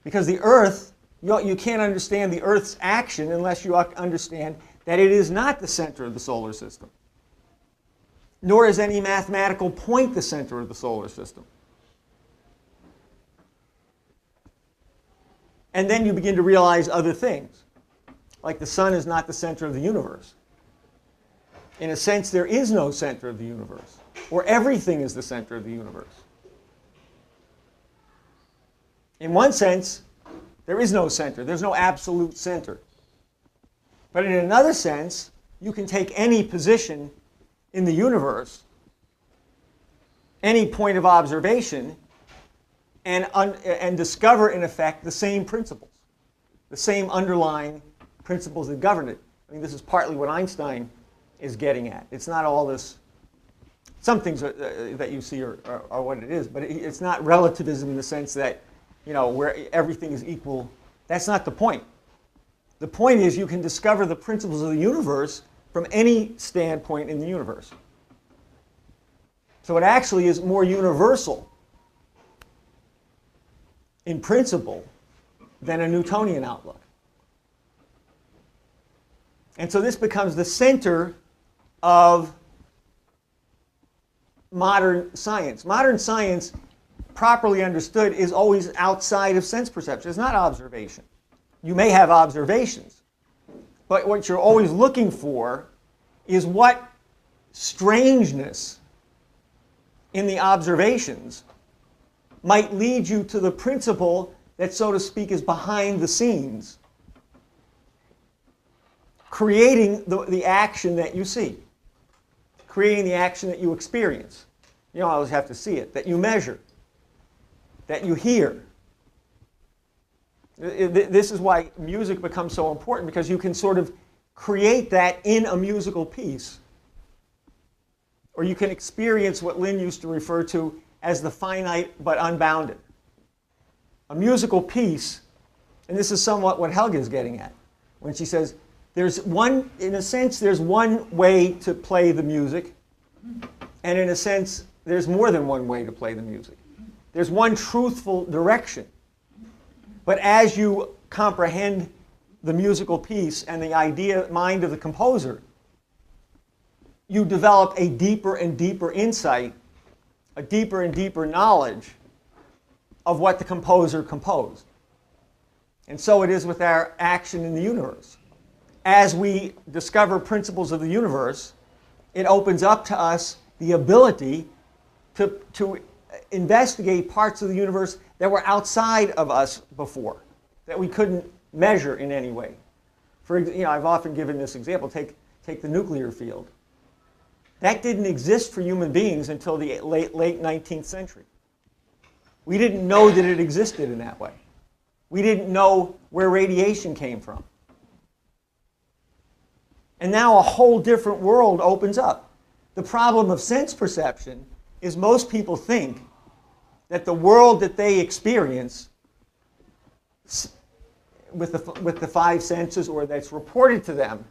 Because the earth, you can't understand the earth's action unless you understand that it is not the center of the solar system. Nor is any mathematical point the center of the solar system. And then you begin to realize other things. Like the sun is not the center of the universe. In a sense, there is no center of the universe, or everything is the center of the universe. In one sense, there is no center. There's no absolute center. But in another sense, you can take any position in the universe, any point of observation, and discover, in effect, the same principles, the same underlying principles that govern it. I mean, this is partly what Einstein is getting at. It's not all this. Some things that you see are what it is, but it's not relativism in the sense that, where everything is equal. That's not the point. The point is you can discover the principles of the universe from any standpoint in the universe. So it actually is more universal in principle than a Newtonian outlook. And so this becomes the center of modern science. Modern science, properly understood, is always outside of sense perception. It's not observation. You may have observations, but what you're always looking for is what strangeness in the observations might lead you to the principle that, so to speak, is behind the scenes, creating the action that you see, creating the action that you experience. You don't always have to see it, that you measure, that you hear. This is why music becomes so important, because you can sort of create that in a musical piece. Or you can experience what Lynn used to refer to as the finite but unbounded. A musical piece, and this is somewhat what Helga is getting at, when she says, in a sense, there's one way to play the music, and in a sense, there's more than one way to play the music. There's one truthful direction. But as you comprehend the musical piece and the mind of the composer, you develop a deeper and deeper insight, a deeper and deeper knowledge of what the composer composed. And so it is with our action in the universe. As we discover principles of the universe, it opens up to us the ability to investigate parts of the universe that were outside of us before, that we couldn't measure in any way. I've often given this example. Take the nuclear field. That didn't exist for human beings until the late 19th century. We didn't know that it existed in that way. We didn't know where radiation came from. And now a whole different world opens up. The problem of sense perception is most people think that the world that they experience with the 5 senses, or that's reported to them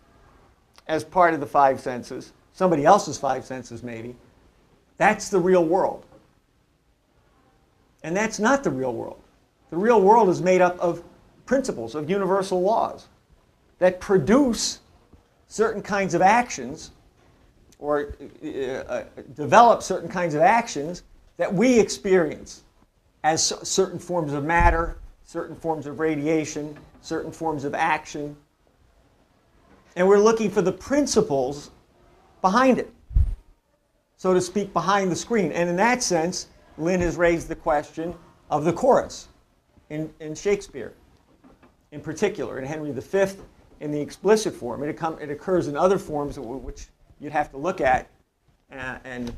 as part of the 5 senses, somebody else's 5 senses maybe, that's the real world. And that's not the real world. The real world is made up of principles, of universal laws that produce certain kinds of actions or develop certain kinds of actions that we experience as certain forms of matter, certain forms of radiation, certain forms of action. And we're looking for the principles behind it, so to speak, behind the screen. And in that sense, Lynn has raised the question of the chorus in Shakespeare, in particular, in Henry V, in the explicit form. It occurs in other forms which you'd have to look at and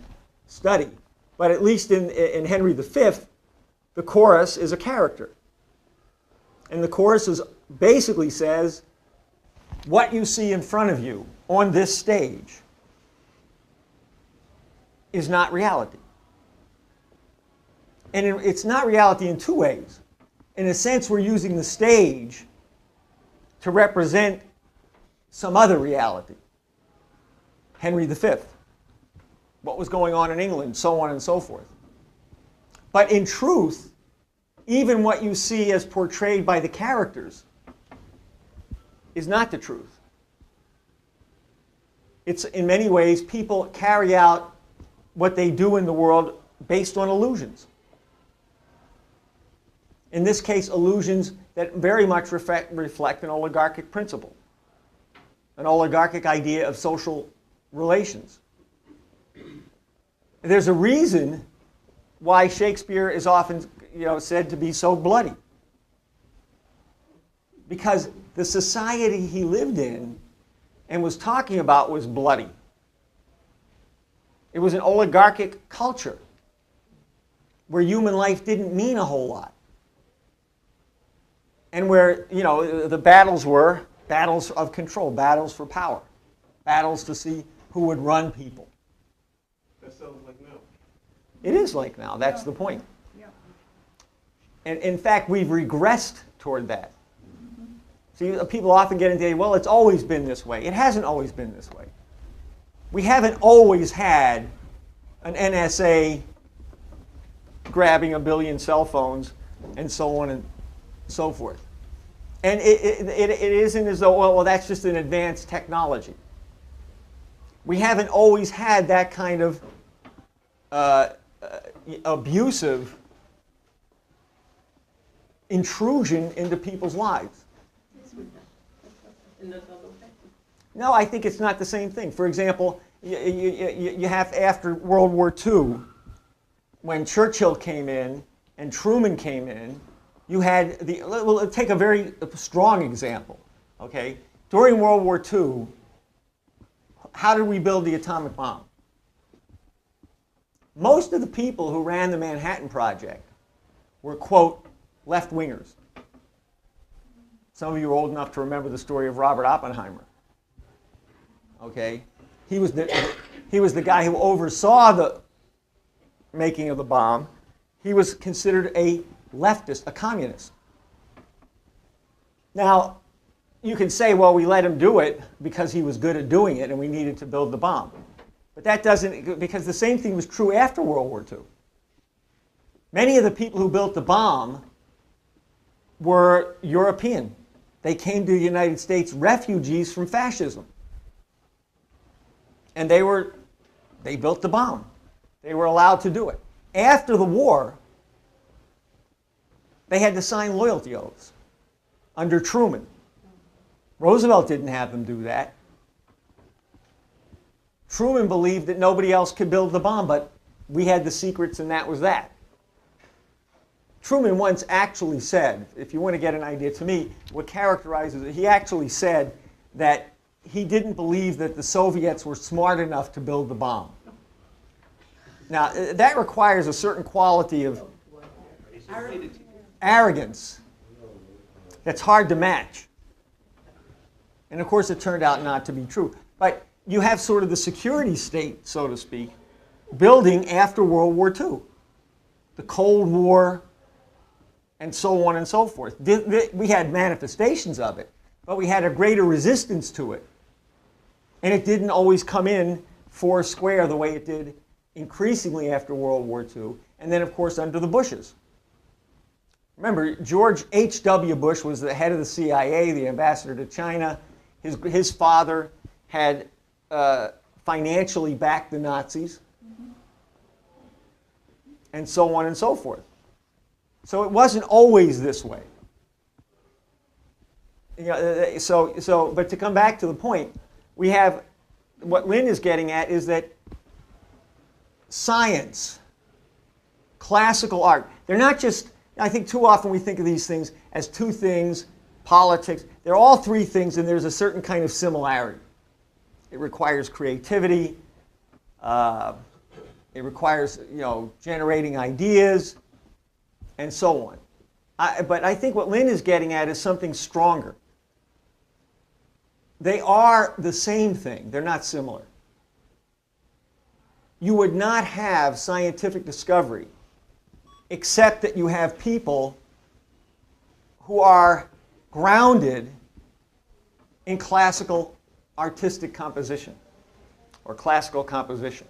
study. But at least in Henry V, the chorus is a character. And the chorus basically says, what you see in front of you on this stage is not reality. And it's not reality in two ways. In a sense, we're using the stage to represent some other reality. Henry V, what was going on in England, so on and so forth. But in truth, even what you see as portrayed by the characters is not the truth. It's, in many ways, people carry out what they do in the world based on illusions. In this case, illusions that very much reflect an oligarchic principle, an oligarchic idea of social relations. There's a reason why Shakespeare is often, said to be so bloody. Because the society he lived in and was talking about was bloody. It was an oligarchic culture where human life didn't mean a whole lot. And where, the battles were battles of control, battles for power, battles to see who would run people. That sounds like now. It is like now. That's the point. Yeah. And in fact, we've regressed toward that. See, people often get into, well, it's always been this way. It hasn't always been this way. We haven't always had an NSA grabbing 1 billion cell phones and so on and so forth. And it isn't as though, well, that's just an advanced technology. We haven't always had that kind of abusive intrusion into people's lives. No, I think it's not the same thing. For example, you have, after World War II, when Churchill came in and Truman came in, you had well, take a very strong example, okay? During World War II, how did we build the atomic bomb? Most of the people who ran the Manhattan Project were, quote, left-wingers. Some of you are old enough to remember the story of Robert Oppenheimer. Okay? He was the guy who oversaw the making of the bomb. He was considered a leftist, a communist. Now, you can say, well, we let him do it because he was good at doing it and we needed to build the bomb. But that doesn't, because the same thing was true after World War II. Many of the people who built the bomb were European. They came to the United States refugees from fascism. And they built the bomb. They were allowed to do it. After the war, they had to sign loyalty oaths under Truman. Roosevelt didn't have them do that. Truman believed that nobody else could build the bomb, but we had the secrets and that was that. Truman once actually said, if you want to get an idea, to me, what characterizes it, he actually said that he didn't believe that the Soviets were smart enough to build the bomb. Now, that requires a certain quality of arrogance that's hard to match. And of course, it turned out not to be true. But you have sort of the security state, so to speak, building after World War II. The Cold War, and so on and so forth. We had manifestations of it, but we had a greater resistance to it. And it didn't always come in four square the way it did increasingly after World War II, and then, of course, under the Bushes. Remember, George H.W. Bush was the head of the CIA, the ambassador to China. His father had financially backed the Nazis, and so on and so forth. So it wasn't always this way. You know, but to come back to the point, we have what Lynn is getting at is that science, classical art, they're not just, I think too often we think of these things as two things, politics. They're all three things, and there's a certain kind of similarity. It requires creativity. It requires, you know, generating ideas, and so on. But I think what Lynn is getting at is something stronger. They are the same thing. They're not similar. You would not have scientific discovery except that you have people who are grounded in classical artistic composition or classical composition.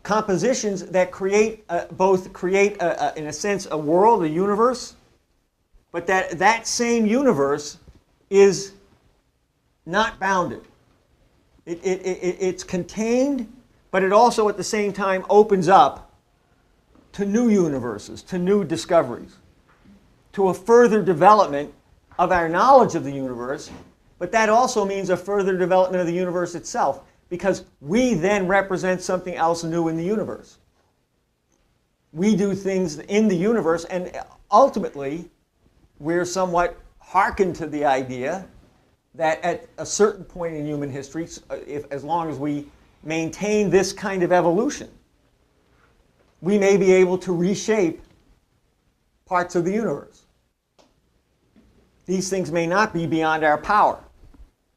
Compositions that create in a sense, a world, a universe, but that same universe is not bounded. It's contained, but it also at the same time opens up to new universes, to new discoveries, to a further development of our knowledge of the universe, but that also means a further development of the universe itself, because we then represent something else new in the universe. We do things in the universe, and ultimately, we're somewhat hearkened to the idea that at a certain point in human history, as long as we maintain this kind of evolution, we may be able to reshape parts of the universe. These things may not be beyond our power.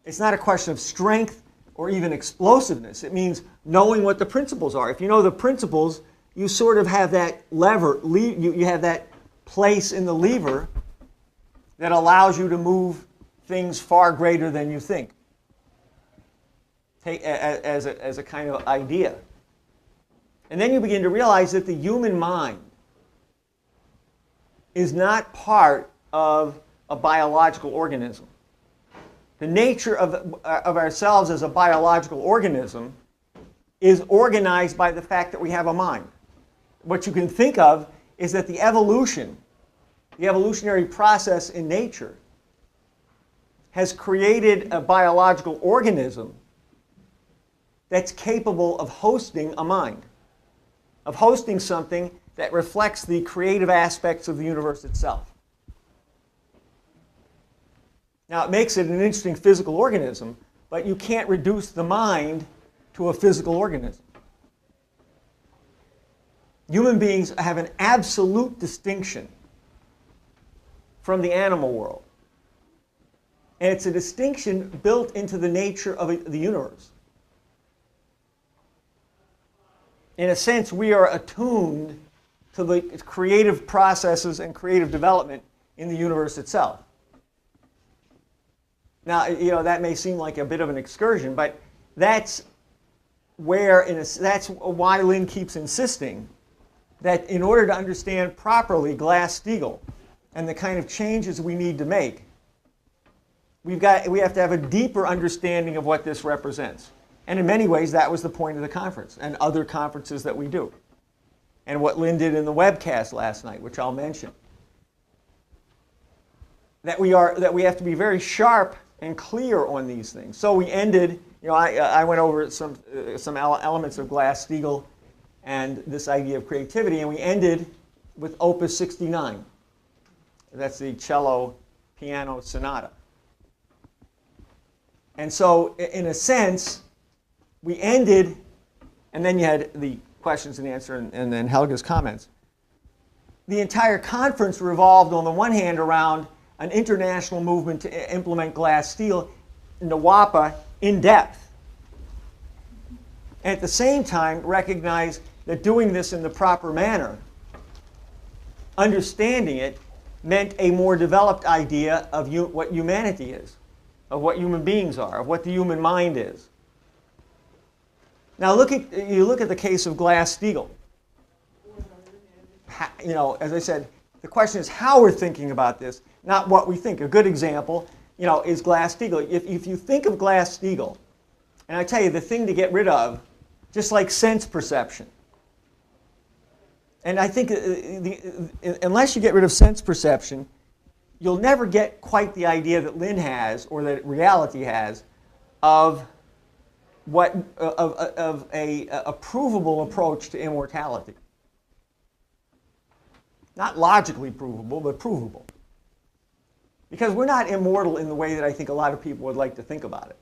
It's not a question of strength or even explosiveness. It means knowing what the principles are. If you know the principles, you sort of have that lever, you have that place in the lever that allows you to move things far greater than you think. Take as a kind of idea. And then you begin to realize that the human mind is not part of a biological organism. The nature of ourselves as a biological organism is organized by the fact that we have a mind. What you can think of is that the evolutionary process in nature has created a biological organism that's capable of hosting a mind, of hosting something that reflects the creative aspects of the universe itself. Now, it makes it an interesting physical organism, but you can't reduce the mind to a physical organism. Human beings have an absolute distinction from the animal world. And it's a distinction built into the nature of the universe. In a sense, we are attuned to the creative processes and creative development in the universe itself. Now, you know, that may seem like a bit of an excursion, but that's why Lynn keeps insisting that in order to understand properly Glass-Steagall and the kind of changes we need to make, we have to have a deeper understanding of what this represents. And in many ways, that was the point of the conference and other conferences that we do. And what Lynn did in the webcast last night, which I'll mention. That we have to be very sharp and clear on these things. So we ended, you know, I went over some elements of Glass-Steagall and this idea of creativity, and we ended with Opus 69. That's the cello piano sonata. And so, in a sense, we ended, and then you had the questions and answers, and then Helga's comments. The entire conference revolved, on the one hand, around an international movement to implement Glass-Steagall, Nawapa, in depth. And at the same time, recognize that doing this in the proper manner, understanding it, meant a more developed idea of what humanity is, of what human beings are, of what the human mind is. Now you look at the case of Glass-Steagall. You know, as I said, the question is how we're thinking about this, not what we think. A good example, you know, is Glass-Steagall. If you think of Glass-Steagall And I tell you, the thing to get rid of, just like sense perception. And I think unless you get rid of sense perception, you'll never get quite the idea that Lynn has, or that reality has, of a provable approach to immortality. Not logically provable, but provable. Because we're not immortal in the way that I think a lot of people would like to think about it.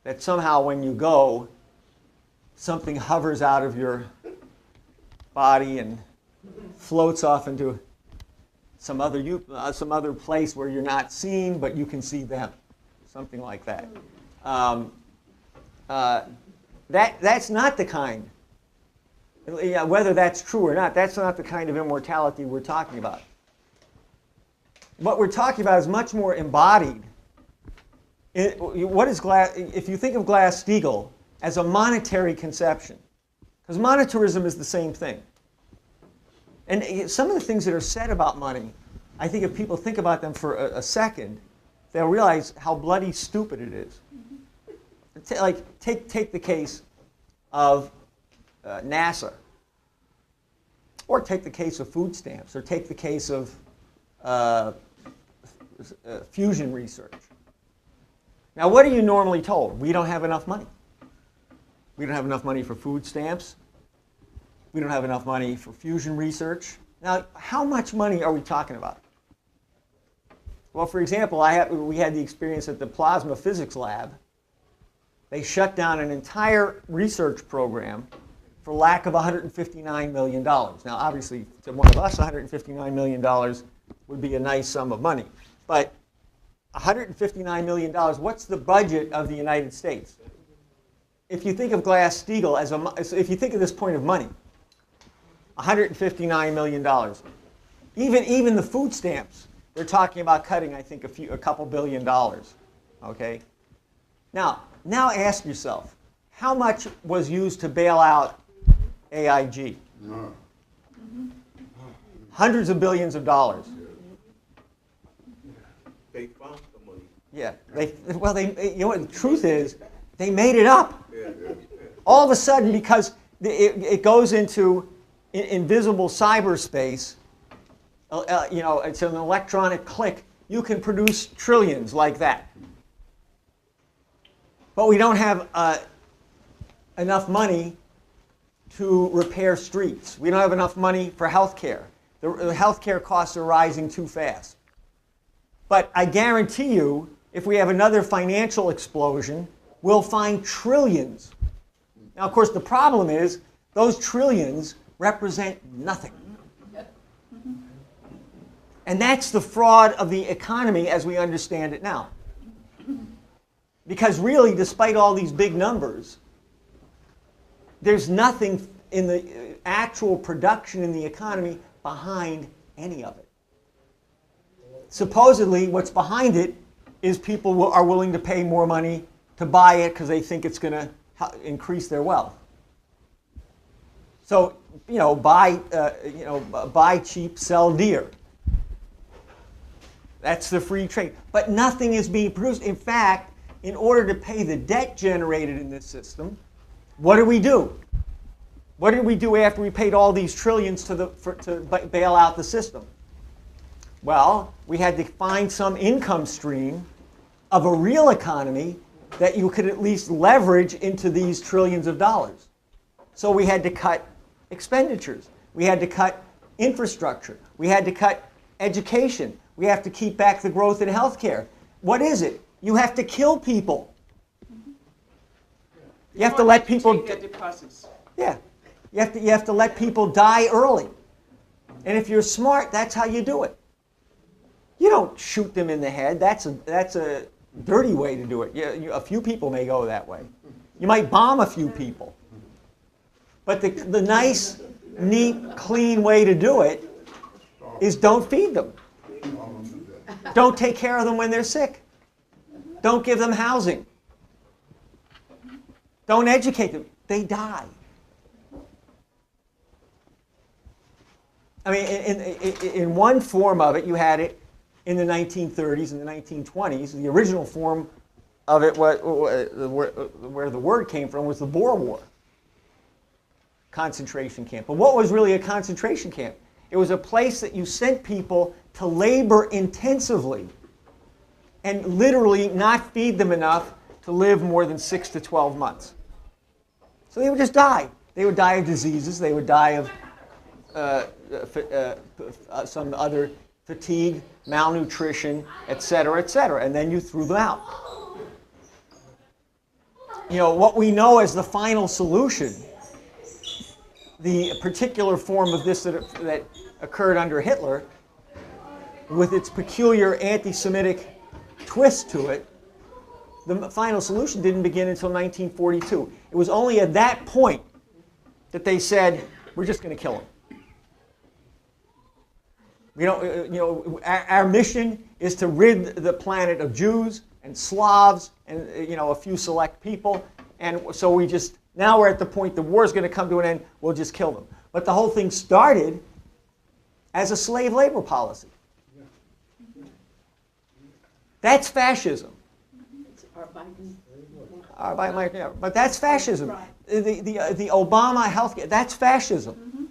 That somehow when you go, something hovers out of your body and floats off into some other place where you're not seen, but you can see them. Something like that. That's not the kind, whether that's true or not, that's not the kind of immortality we're talking about. What we're talking about is much more embodied. What is if you think of Glass-Steagall as a monetary conception, because monetarism is the same thing. And some of the things that are said about money, I think if people think about them for a second, they'll realize how bloody stupid it is. Take the case of NASA, or take the case of food stamps, or take the case of fusion research. Now, what are you normally told? We don't have enough money. We don't have enough money for food stamps. We don't have enough money for fusion research. Now, how much money are we talking about? Well, for example, we had the experience at the plasma physics lab. They shut down an entire research program for lack of $159 million. Now, obviously, to one of us, $159 million would be a nice sum of money. But $159 million, what's the budget of the United States? If you think of Glass-Steagall if you think of this point of money, $159 million. Even the food stamps, they're talking about cutting, I think, a couple $billion. Okay? Now ask yourself, how much was used to bail out AIG? Hundreds of billions of dollars. They found the money. Yeah. You know what the truth is? They made it up. All of a sudden, because it goes into invisible cyberspace, it's an electronic click, you can produce trillions like that. But we don't have enough money to repair streets. We don't have enough money for health care. The health care costs are rising too fast. But I guarantee you, if we have another financial explosion, we'll find trillions. Now, of course, the problem is those trillions represent nothing. And that's the fraud of the economy as we understand it now. Because really, despite all these big numbers, there's nothing in the actual production in the economy behind any of it. Supposedly, what's behind it is people are willing to pay more money to buy it because they think it's going to increase their wealth. So, buy cheap, sell dear. That's the free trade. But nothing is being produced. In fact, in order to pay the debt generated in this system, what do we do? What did we do after we paid all these trillions to bail out the system? Well, we had to find some income stream of a real economy that you could at least leverage into these trillions of dollars. So we had to cut expenditures. We had to cut infrastructure. We had to cut education. We have to keep back the growth in healthcare. What is it? You have to kill people. You have to let people. Take their deposits. Yeah, you have to let people die early. And if you're smart, that's how you do it. You don't shoot them in the head. That's a dirty way to do it. A few people may go that way. You might bomb a few people. But the nice, neat, clean way to do it is don't feed them. Don't take care of them when they're sick. Don't give them housing. Don't educate them. They die. I mean, in one form of it, you had it in the 1930s and the 1920s. The original form of it, where the word came from, was the Boer War. Concentration camp. But what was really a concentration camp? It was a place that you sent people to labor intensively and literally not feed them enough to live more than 6 to 12 months. So they would just die. They would die of diseases. They would die of some other fatigue, malnutrition, etc., etc., and then you threw them out. You know, what we know as the final solution, the particular form of this that occurred under Hitler, with its peculiar anti-Semitic twist to it, the final solution didn't begin until 1942. It was only at that point that they said, we're just going to kill him. Our mission is to rid the planet of Jews and Slavs and a few select people, and so now we're at the point the war is going to come to an end. We'll just kill them. But the whole thing started as a slave labor policy. That's fascism. But that's fascism. The Obama healthcare, that's fascism.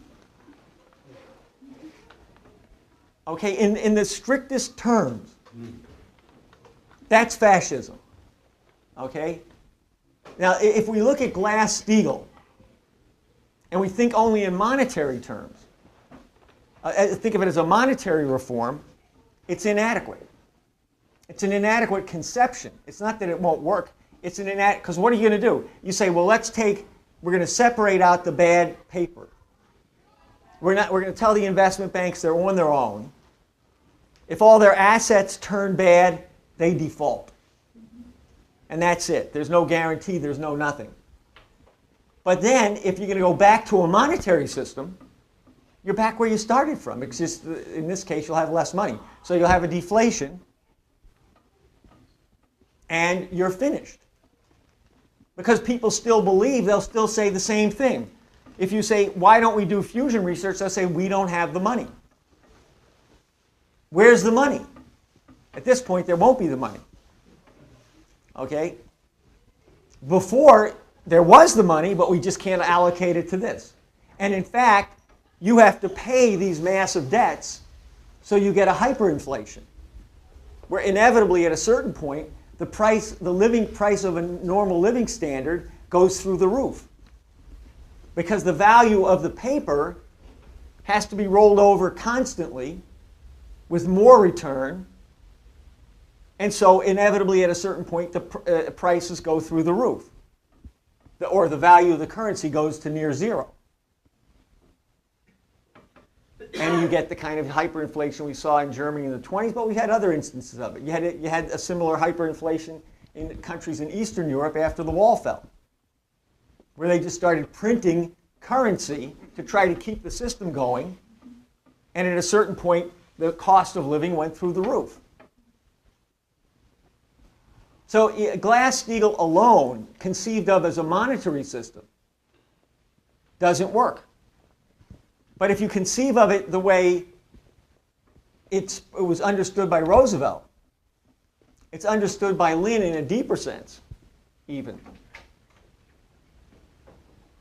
Okay, in the strictest terms, that's fascism. Okay? Now, if we look at Glass-Steagall, and we think only in monetary terms, think of it as a monetary reform, it's inadequate. It's an inadequate conception. It's not that it won't work. It's an inadequate, because what are you going to do? You say, well, we're going to separate out the bad paper. We're going to tell the investment banks they're on their own. If all their assets turn bad, they default. And that's it. There's no guarantee. There's no nothing. But then, if you're going to go back to a monetary system, you're back where you started from. It's just, in this case, you'll have less money. So you'll have a deflation, and you're finished. Because people still believe, they'll still say the same thing. If you say, why don't we do fusion research, they'll say, we don't have the money. Where's the money? At this point, there won't be the money. Okay? Before, there was the money, but we just can't allocate it to this. And in fact, you have to pay these massive debts, so you get a hyperinflation, where inevitably at a certain point, the living price of a normal living standard goes through the roof. Because the value of the paper has to be rolled over constantly with more return. And so inevitably at a certain point, the prices go through the roof. Or the value of the currency goes to near zero. And you get the kind of hyperinflation we saw in Germany in the 20s, but we had other instances of it. You had a similar hyperinflation in countries in Eastern Europe after the wall fell, where they just started printing currency to try to keep the system going, and at a certain point, the cost of living went through the roof. So Glass-Steagall alone, conceived of as a monetary system, doesn't work. But if you conceive of it the way it was understood by Roosevelt, it's understood by Leni in a deeper sense, even.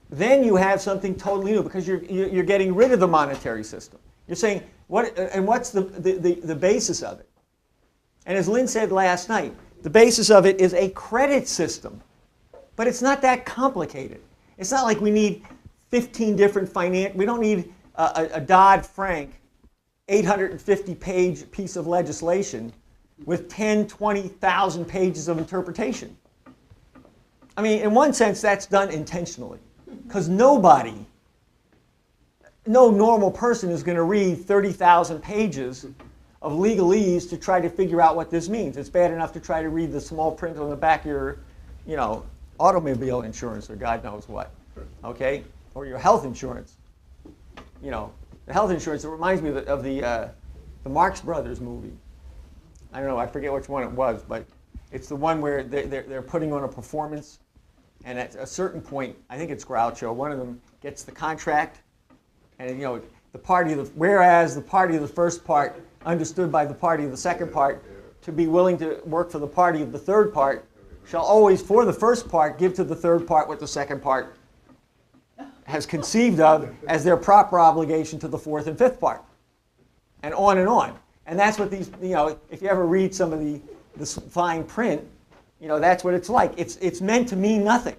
Then you have something totally new, because you're getting rid of the monetary system. You're saying, what's the basis of it? And as Lynn said last night, the basis of it is a credit system. But it's not that complicated. It's not like we need 15 different we don't need a Dodd-Frank 850-page piece of legislation with 10, 20,000 pages of interpretation. I mean, in one sense, that's done intentionally. Because no normal person is going to read 30,000 pages of legalese to try to figure out what this means. It's bad enough to try to read the small print on the back of your, automobile insurance or God knows what, okay? Or your health insurance. The health insurance, it reminds me of the Marx Brothers movie. I don't know, I forget which one it was, but it's the one where they're putting on a performance, and at a certain point, I think it's Groucho, one of them gets the contract, and whereas the party of the first part understood by the party of the second part to be willing to work for the party of the third part, shall always, for the first part, give to the third part what the second part has conceived of as their proper obligation to the fourth and fifth part. And on and on. And that's what these, if you ever read some of this fine print, that's what it's like. It's meant to mean nothing.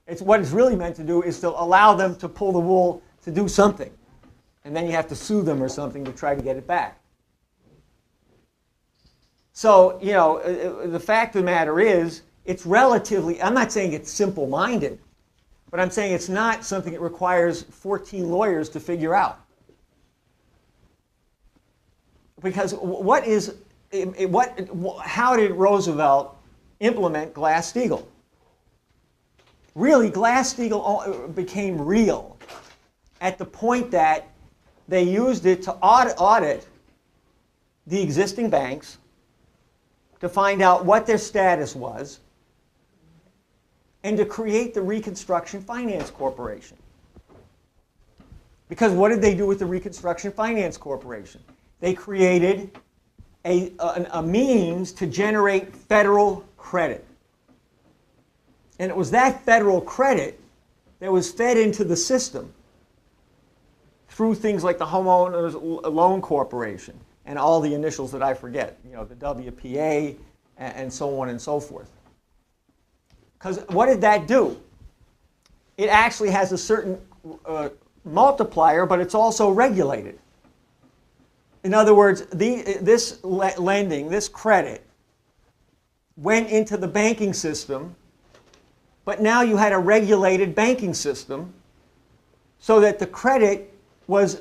It's what it's really meant to do is to allow them to pull the wool to do something. And then you have to sue them or something to try to get it back. So, the fact of the matter is, it's relatively, I'm not saying it's simple-minded, but I'm saying it's not something that requires 14 lawyers to figure out. Because how did Roosevelt implement Glass-Steagall? Really, Glass-Steagall became real at the point that they used it to audit the existing banks to find out what their status was and to create the Reconstruction Finance Corporation. Because what did they do with the Reconstruction Finance Corporation? They created a means to generate federal credit. And it was that federal credit that was fed into the system through things like the Homeowners Loan Corporation and all the initials that I forget, the WPA and so on and so forth. Because what did that do? It actually has a certain multiplier, but it's also regulated. In other words, this lending, this credit, went into the banking system, but now you had a regulated banking system so that the credit was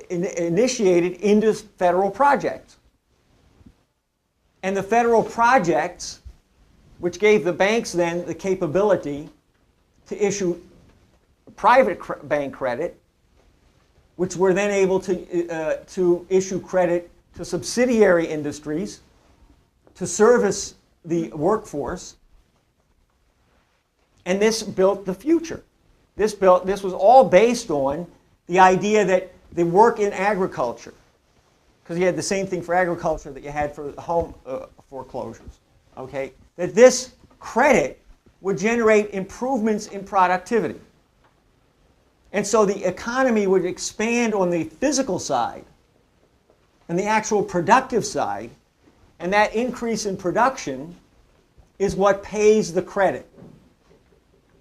initiated into federal projects. And the federal projects, which gave the banks then the capability to issue private bank credit, which were then able to issue credit to subsidiary industries to service the workforce. And this built the future. This was all based on the idea that they work in agriculture, because you had the same thing for agriculture that you had for home foreclosures. Okay, that this credit would generate improvements in productivity. And so the economy would expand on the physical side and the actual productive side, and that increase in production is what pays the credit.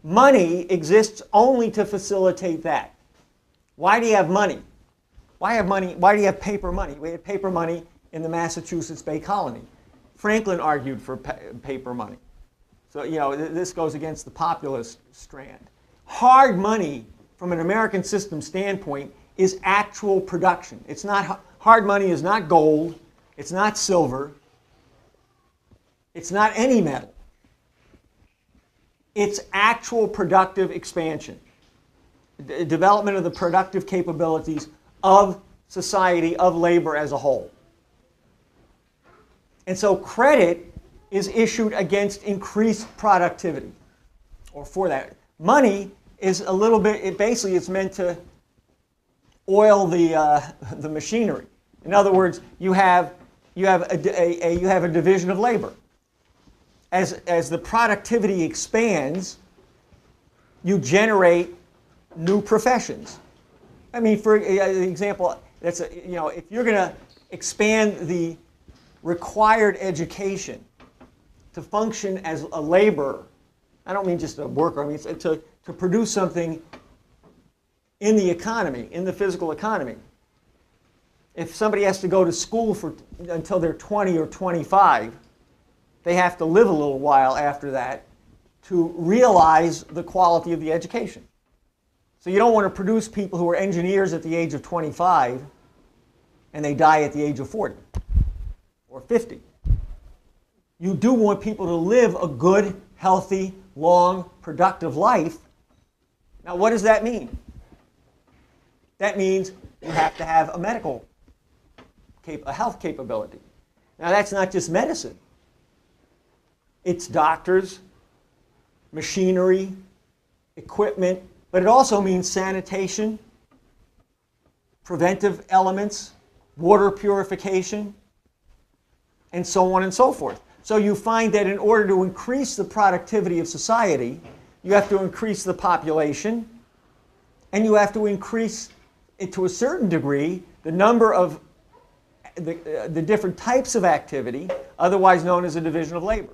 Money exists only to facilitate that. Why do you have money? Why do you have paper money? We had paper money in the Massachusetts Bay Colony. Franklin argued for paper money. So, this goes against the populist strand. Hard money, from an American system standpoint, is actual production. It's not, hard money is not gold, it's not silver, it's not any metal. It's actual productive expansion, development of the productive capabilities of society, of labor as a whole. And so credit is issued against increased productivity, or for that. Money is a little bit, basically it's meant to oil the machinery. In other words, you have a division of labor. As the productivity expands, you generate new professions. I mean, for example, if you're going to expand the required education to function as a laborer, I don't mean just a worker, I mean to produce something in the economy, in the physical economy. If somebody has to go to school until they're 20 or 25, they have to live a little while after that to realize the quality of the education. So you don't want to produce people who are engineers at the age of 25 and they die at the age of 40 or 50. You do want people to live a good, healthy, long, productive life. Now, what does that mean? That means you have to have a health capability. Now, that's not just medicine. It's doctors, machinery, equipment, but it also means sanitation, preventive elements, water purification, and so on and so forth. So you find that in order to increase the productivity of society, you have to increase the population, and you have to increase, to a certain degree, the number of the different types of activity, otherwise known as a division of labor.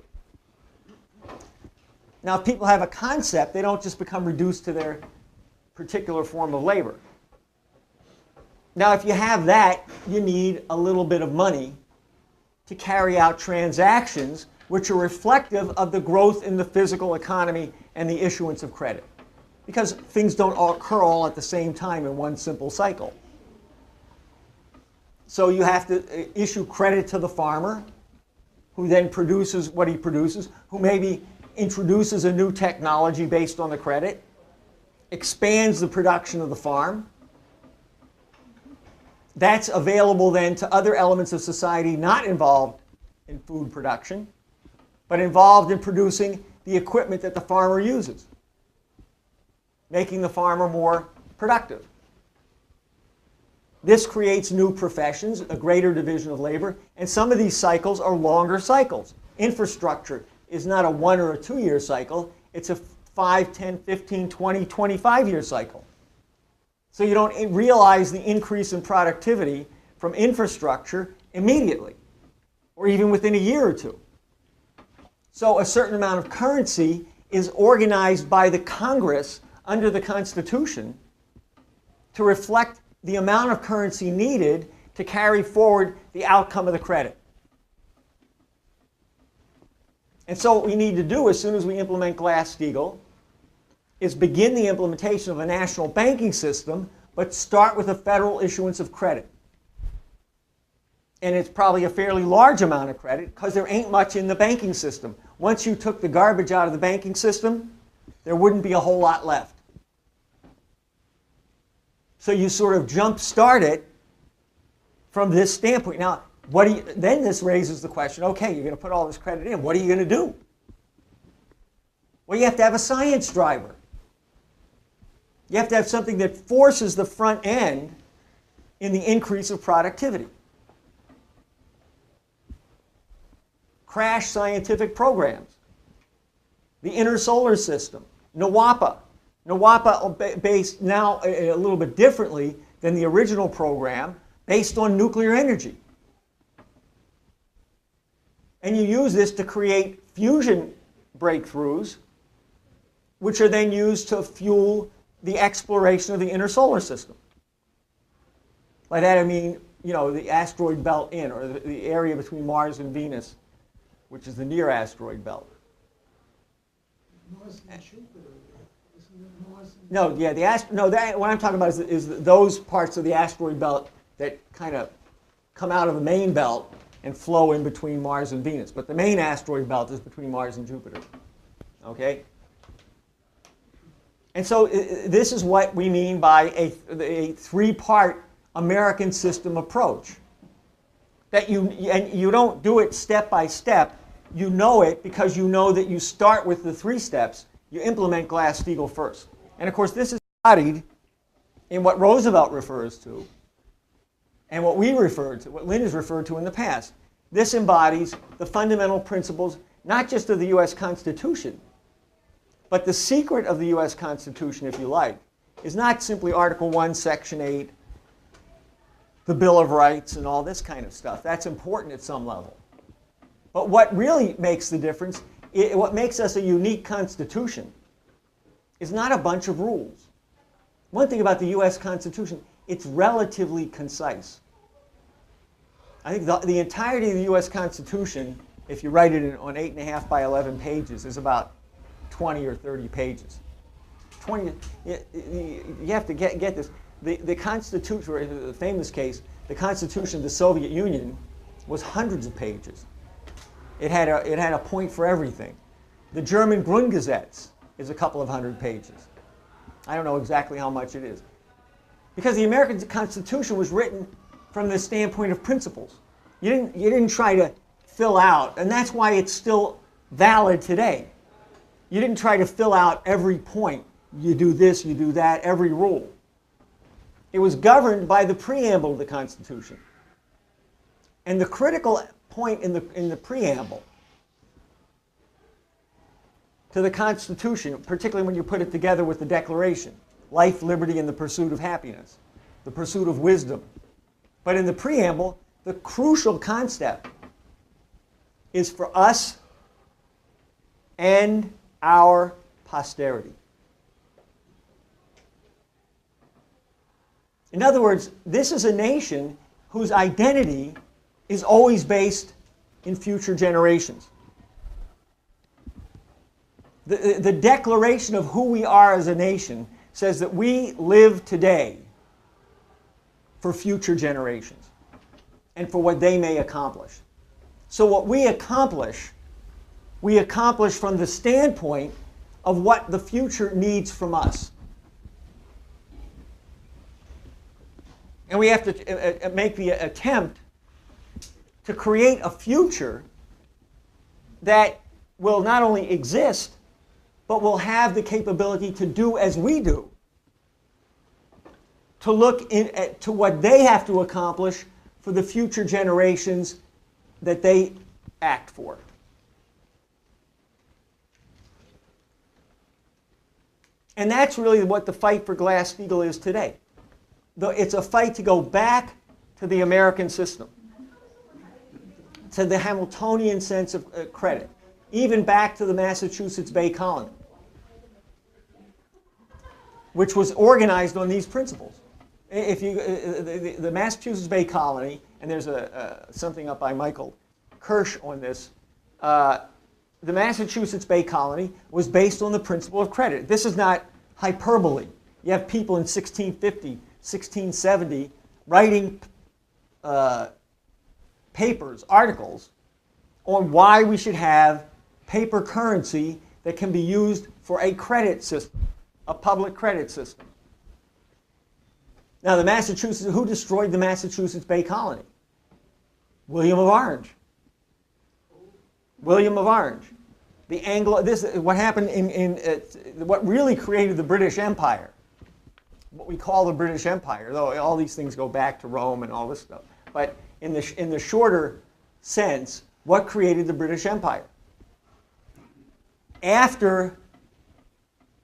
Now, if people have a concept, they don't just become reduced to their particular form of labor. Now, if you have that, you need a little bit of money to carry out transactions which are reflective of the growth in the physical economy and the issuance of credit. Because things don't occur all at the same time in one simple cycle. So you have to issue credit to the farmer, who then produces what he produces, who maybe introduces a new technology based on the credit, expands the production of the farm. That's available then to other elements of society not involved in food production, but involved in producing the equipment that the farmer uses, making the farmer more productive. This creates new professions, a greater division of labor, and some of these cycles are longer cycles. Infrastructure is not a 1 or a 2 year cycle, it's a 5, 10, 15, 20, 25-year cycle. So you don't realize the increase in productivity from infrastructure immediately, or even within a year or two. So a certain amount of currency is organized by the Congress under the Constitution to reflect the amount of currency needed to carry forward the outcome of the credit. And so what we need to do as soon as we implement Glass-Steagall is begin the implementation of a national banking system, but start with a federal issuance of credit. And it's probably a fairly large amount of credit because there ain't much in the banking system. Once you took the garbage out of the banking system, there wouldn't be a whole lot left. So you sort of jump-start it from this standpoint. Now, then this raises the question, okay, you're going to put all this credit in. What are you going to do? Well, you have to have a science driver. You have to have something that forces the front end in the increase of productivity. Crash scientific programs. The inner solar system. NWAPA. NWAPA based now a little bit differently than the original program, based on nuclear energy. And you use this to create fusion breakthroughs, which are then used to fuel the exploration of the inner solar system. By that I mean, you know, the asteroid belt or the area between Mars and Venus, which is the near asteroid belt. Mars and Jupiter. Isn't it Mars and No, yeah, what I'm talking about is those parts of the asteroid belt that kind of come out of the main belt and flow in between Mars and Venus. But the main asteroid belt is between Mars and Jupiter. Okay? And so this is what we mean by a three-part American system approach. That you don't do it step by step. You know it because you know that you start with the 3 steps. You implement Glass-Steagall first. And of course, this is embodied in what Roosevelt refers to and what we referred to, what Lynn has referred to in the past. This embodies the fundamental principles, not just of the U.S. Constitution, but the secret of the U.S. Constitution, if you like, is not simply Article 1, Section 8, the Bill of Rights, and all this kind of stuff. That's important at some level. But what really makes the difference, what makes us a unique Constitution, is not a bunch of rules. One thing about the U.S. Constitution, it's relatively concise. I think the entirety of the U.S. Constitution, if you write it on 8.5 by 11 pages, is about 20 or 30 pages. You have to get this. The Constitution, the famous case, the Constitution of the Soviet Union was hundreds of pages. It had a point for everything. The German Grundgesetz is a couple of hundred pages. I don't know exactly how much it is. Because the American Constitution was written from the standpoint of principles. You didn't try to fill out, and that's why it's still valid today. You didn't try to fill out every point. You do this, you do that, every rule. It was governed by the preamble of the Constitution. And the critical point in the preamble to the Constitution, particularly when you put it together with the Declaration. Life, liberty, and the pursuit of happiness. The pursuit of wisdom. But in the preamble, the crucial concept is for us and our posterity. In other words, this is a nation whose identity is always based in future generations. The declaration of who we are as a nation says that we live today for future generations and for what they may accomplish. So what we accomplish from the standpoint of what the future needs from us. And we have to make the attempt to create a future that will not only exist, but will have the capability to do as we do. To look to what they have to accomplish for the future generations that they act for. And that's really what the fight for Glass-Steagall is today. It's a fight to go back to the American system, to the Hamiltonian sense of credit, even back to the Massachusetts Bay Colony, which was organized on these principles. If you, the Massachusetts Bay Colony, and there's something up by Michael Kirsch on this, the Massachusetts Bay Colony was based on the principle of credit. This is not hyperbole. You have people in 1650, 1670 writing papers, articles, on why we should have paper currency that can be used for a credit system, a public credit system. Now, who destroyed the Massachusetts Bay Colony? William of Orange. William of Orange. What happened what really created the British Empire, what we call the British Empire, though all these things go back to Rome and all this stuff. But in the shorter sense, what created the British Empire? After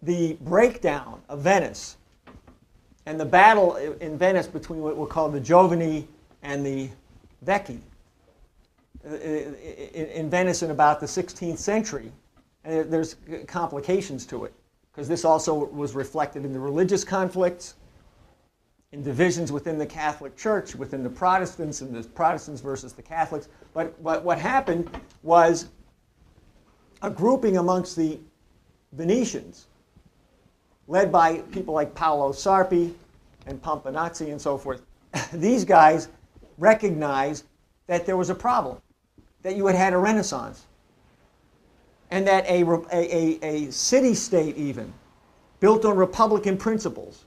the breakdown of Venice and the battle in Venice between what were called the Giovani and the Vecchi, in Venice in about the 16th century, and there's complications to it, because this also was reflected in the religious conflicts, in divisions within the Catholic Church, within the Protestants, and the Protestants versus the Catholics. But what happened was a grouping amongst the Venetians, led by people like Paolo Sarpi and Pomponazzi and so forth. These guys recognized that there was a problem, that you had had a Renaissance, and that a city-state even, built on Republican principles,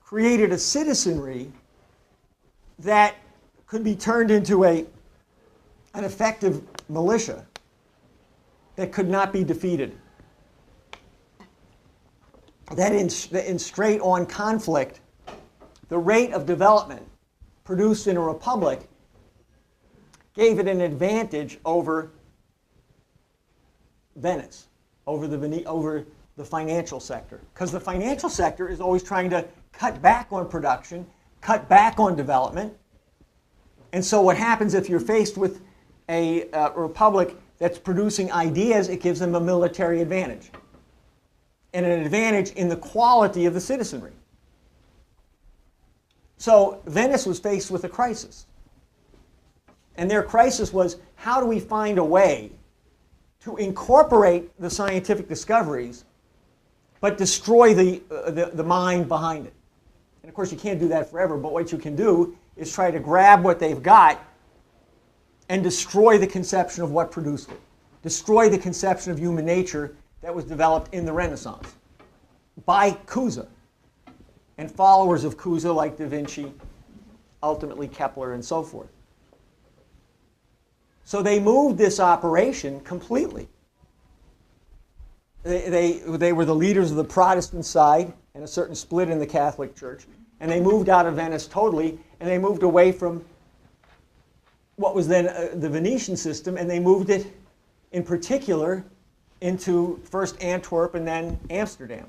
created a citizenry that could be turned into an effective militia that could not be defeated. That in straight-on conflict, the rate of development produced in a republic gave it an advantage over Venice, over the financial sector. Because the financial sector is always trying to cut back on production, cut back on development. And so what happens if you're faced with a republic that's producing ideas, it gives them a military advantage. And an advantage in the quality of the citizenry. So Venice was faced with a crisis. And their crisis was, how do we find a way to incorporate the scientific discoveries, but destroy the mind behind it? And of course, you can't do that forever, but what you can do is try to grab what they've got and destroy the conception of what produced it. Destroy the conception of human nature that was developed in the Renaissance by Cusa and followers of Cusa like Da Vinci, ultimately Kepler, and so forth. So they moved this operation completely. They were the leaders of the Protestant side and a certain split in the Catholic Church, and they moved out of Venice totally, and they moved away from what was then the Venetian system, and they moved it in particular into first Antwerp and then Amsterdam.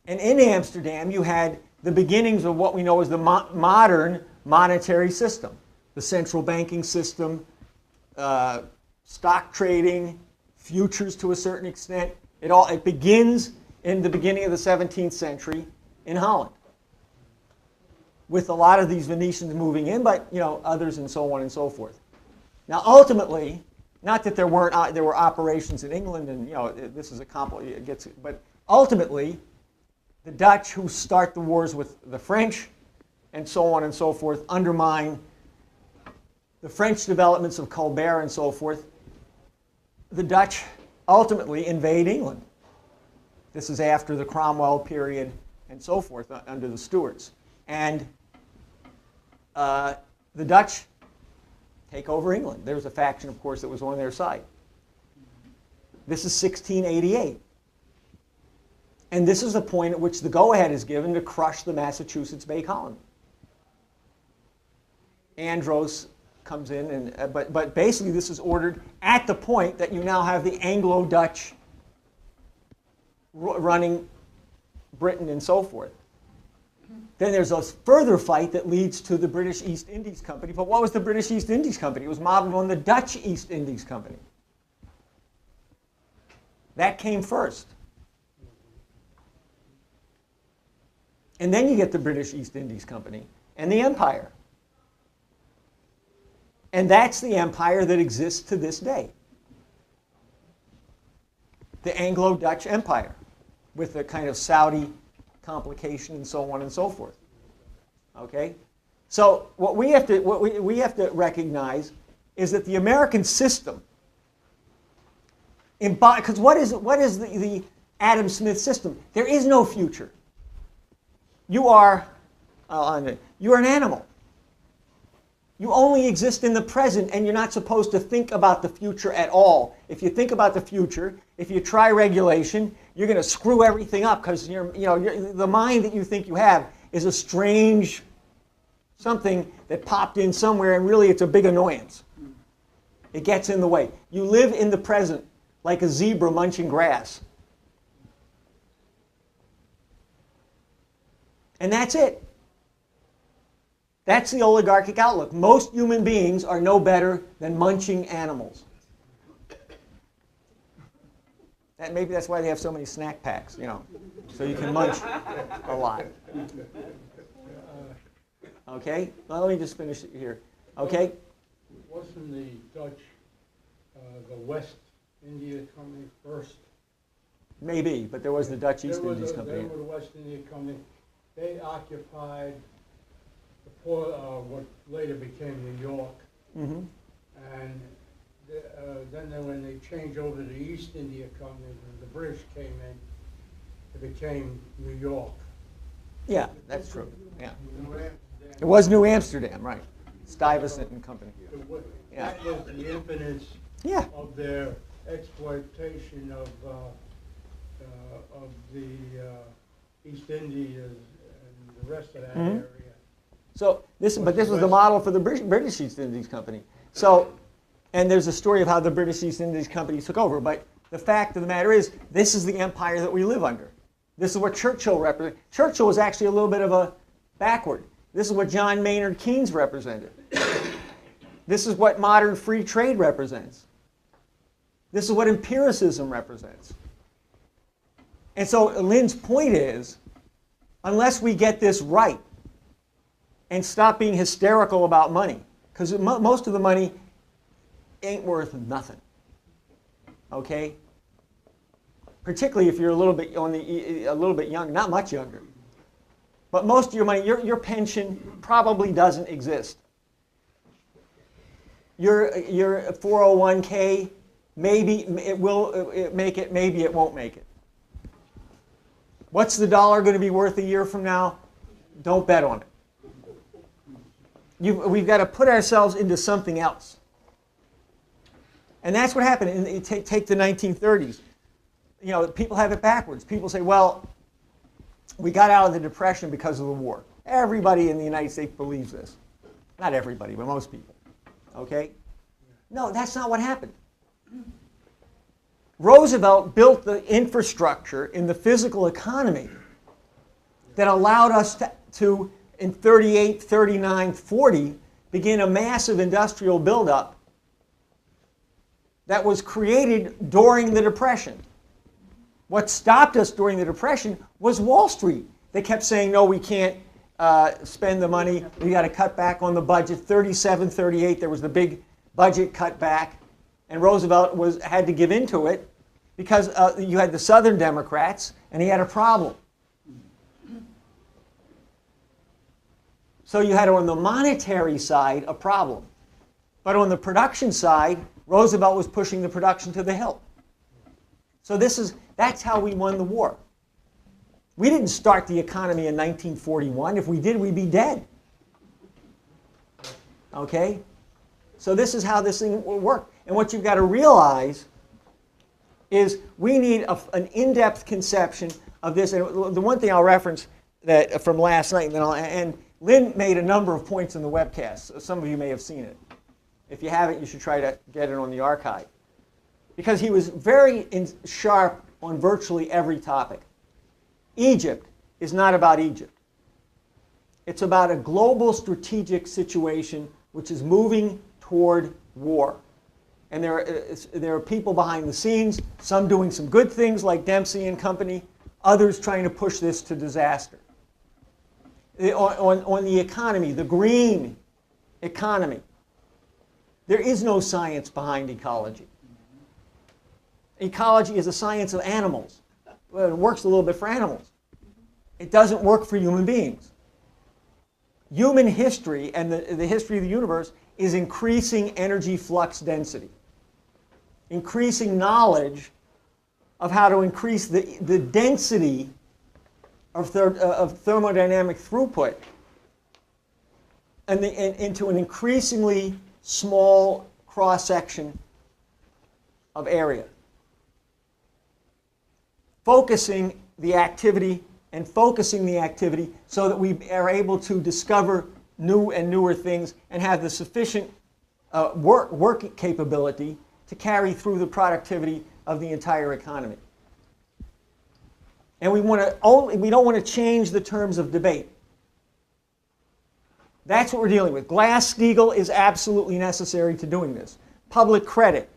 And in Amsterdam, you had the beginnings of what we know as the modern monetary system, the central banking system, stock trading, futures to a certain extent. It begins in the beginning of the 17th century in Holland, with a lot of these Venetians moving in, but others and so on and so forth. Now, ultimately, not that there were operations in England, and this is a complicated, but ultimately, the Dutch, who start the wars with the French, and so on and so forth, undermine the French developments of Colbert and so forth. The Dutch ultimately invade England. This is after the Cromwell period and so forth under the Stuarts. And the Dutch take over England. There's a faction, of course, that was on their side. This is 1688. And this is the point at which the go-ahead is given to crush the Massachusetts Bay Colony. Andros comes in, and but basically this is ordered at the point that you now have the Anglo-Dutch running Britain and so forth. Then there's a further fight that leads to the British East Indies Company. But what was the British East Indies Company? It was modeled on the Dutch East Indies Company. That came first. And then you get the British East Indies Company and the Empire. And that's the empire that exists to this day. The Anglo-Dutch Empire, with the kind of Saudi complication and so on and so forth. Okay? So what we have to recognize is that the American system, because what is the Adam Smith system? There is no future. You are an animal. You only exist in the present, and you're not supposed to think about the future at all. If you think about the future, if you try regulation, you're going to screw everything up, because the mind that you think you have is a strange something that popped in somewhere, and really it's a big annoyance. It gets in the way. You live in the present like a zebra munching grass. And that's it. That's the oligarchic outlook. Most human beings are no better than munching animals. Maybe that's why they have so many snack packs, so you can munch a lot. Okay? Well, let me just finish it here. Okay? Wasn't the Dutch the West India Company first? Maybe, but there was the Dutch East Indies Company. They were the West India Company. They occupied what later became New York. Mm-hmm. And then when they changed over to the East India Company, when the British came in, it became New York. Yeah, that's true. Yeah. It was New Amsterdam, right. Stuyvesant and Company. Yeah. That was the impetus of their exploitation of the East Indies and the rest of that area. So this was the model for the British East Indies Company. So, and there's a story of how the British East Indies Company took over. But the fact of the matter is, this is the empire that we live under. This is what Churchill represented. Churchill was actually a little bit of a backward. This is what John Maynard Keynes represented. This is what modern free trade represents. This is what empiricism represents. And so Lynn's point is, unless we get this right and stop being hysterical about money, because most of the money ain't worth nothing, okay? Particularly if you're a little bit young, not much younger. But most of your money, your pension probably doesn't exist. Your 401k, maybe it will make it, maybe it won't make it. What's the dollar going to be worth a year from now? Don't bet on it. We've got to put ourselves into something else. And that's what happened. Take the 1930s. People have it backwards. People say, well, we got out of the Depression because of the war. Everybody in the United States believes this. Not everybody, but most people. Okay? No, that's not what happened. Roosevelt built the infrastructure in the physical economy that allowed us to in 38, 39, 40, begin a massive industrial buildup that was created during the Depression. What stopped us during the Depression was Wall Street. They kept saying, no, we can't spend the money. We got to cut back on the budget. 37, 38, there was the big budget cutback. And Roosevelt had to give into it because you had the Southern Democrats, and he had a problem. So you had on the monetary side a problem. But on the production side, Roosevelt was pushing the production to the hilt. So that's how we won the war. We didn't start the economy in 1941. If we did, we'd be dead. Okay? So this is how this thing will work. And what you've got to realize is we need an in-depth conception of this. And the one thing I'll reference that from last night, and then I'll end. Lynn made a number of points in the webcast. Some of you may have seen it. If you haven't, you should try to get it on the archive. Because he was very sharp on virtually every topic. Egypt is not about Egypt. It's about a global strategic situation which is moving toward war. And there are people behind the scenes, some doing some good things like Dempsey and company, others trying to push this to disaster. On the economy, the green economy, there is no science behind ecology. Ecology is a science of animals. Well, it works a little bit for animals. It doesn't work for human beings. Human history and the history of the universe is increasing energy flux density, increasing knowledge of how to increase the density of thermodynamic throughput and into an increasingly small cross-section of area. Focusing the activity so that we are able to discover new and newer things and have the sufficient work capability to carry through the productivity of the entire economy. And we don't want to change the terms of debate. That's what we're dealing with. Glass-Steagall is absolutely necessary to doing this. Public credit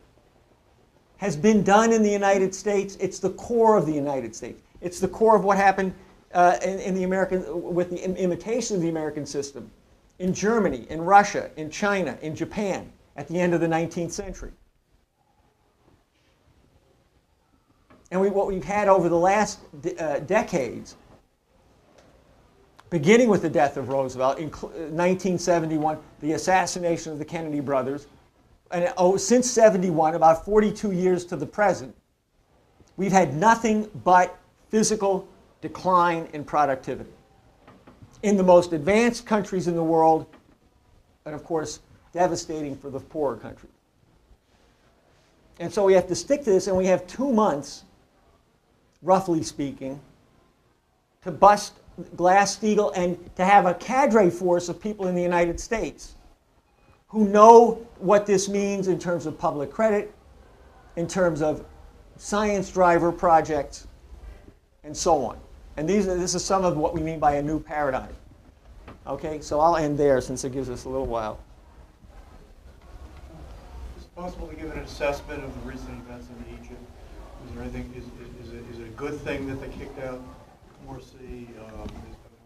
has been done in the United States. It's the core of the United States. It's the core of what happened with the imitation of the American system in Germany, in Russia, in China, in Japan at the end of the 19th century. And what we've had over the last decades, beginning with the death of Roosevelt in 1971, the assassination of the Kennedy brothers, and since 71, about 42 years to the present, we've had nothing but physical decline in productivity. In the most advanced countries in the world, and of course, devastating for the poorer countries. And so we have to stick to this, and we have 2 months, roughly speaking, to bust Glass-Steagall and to have a cadre force of people in the United States who know what this means in terms of public credit, in terms of science driver projects, and so on. And this is some of what we mean by a new paradigm. Okay, so I'll end there since it gives us a little while. Is it possible to give an assessment of the recent events in Egypt? Is there anything? Is it a good thing that they kicked out Morsi? Are there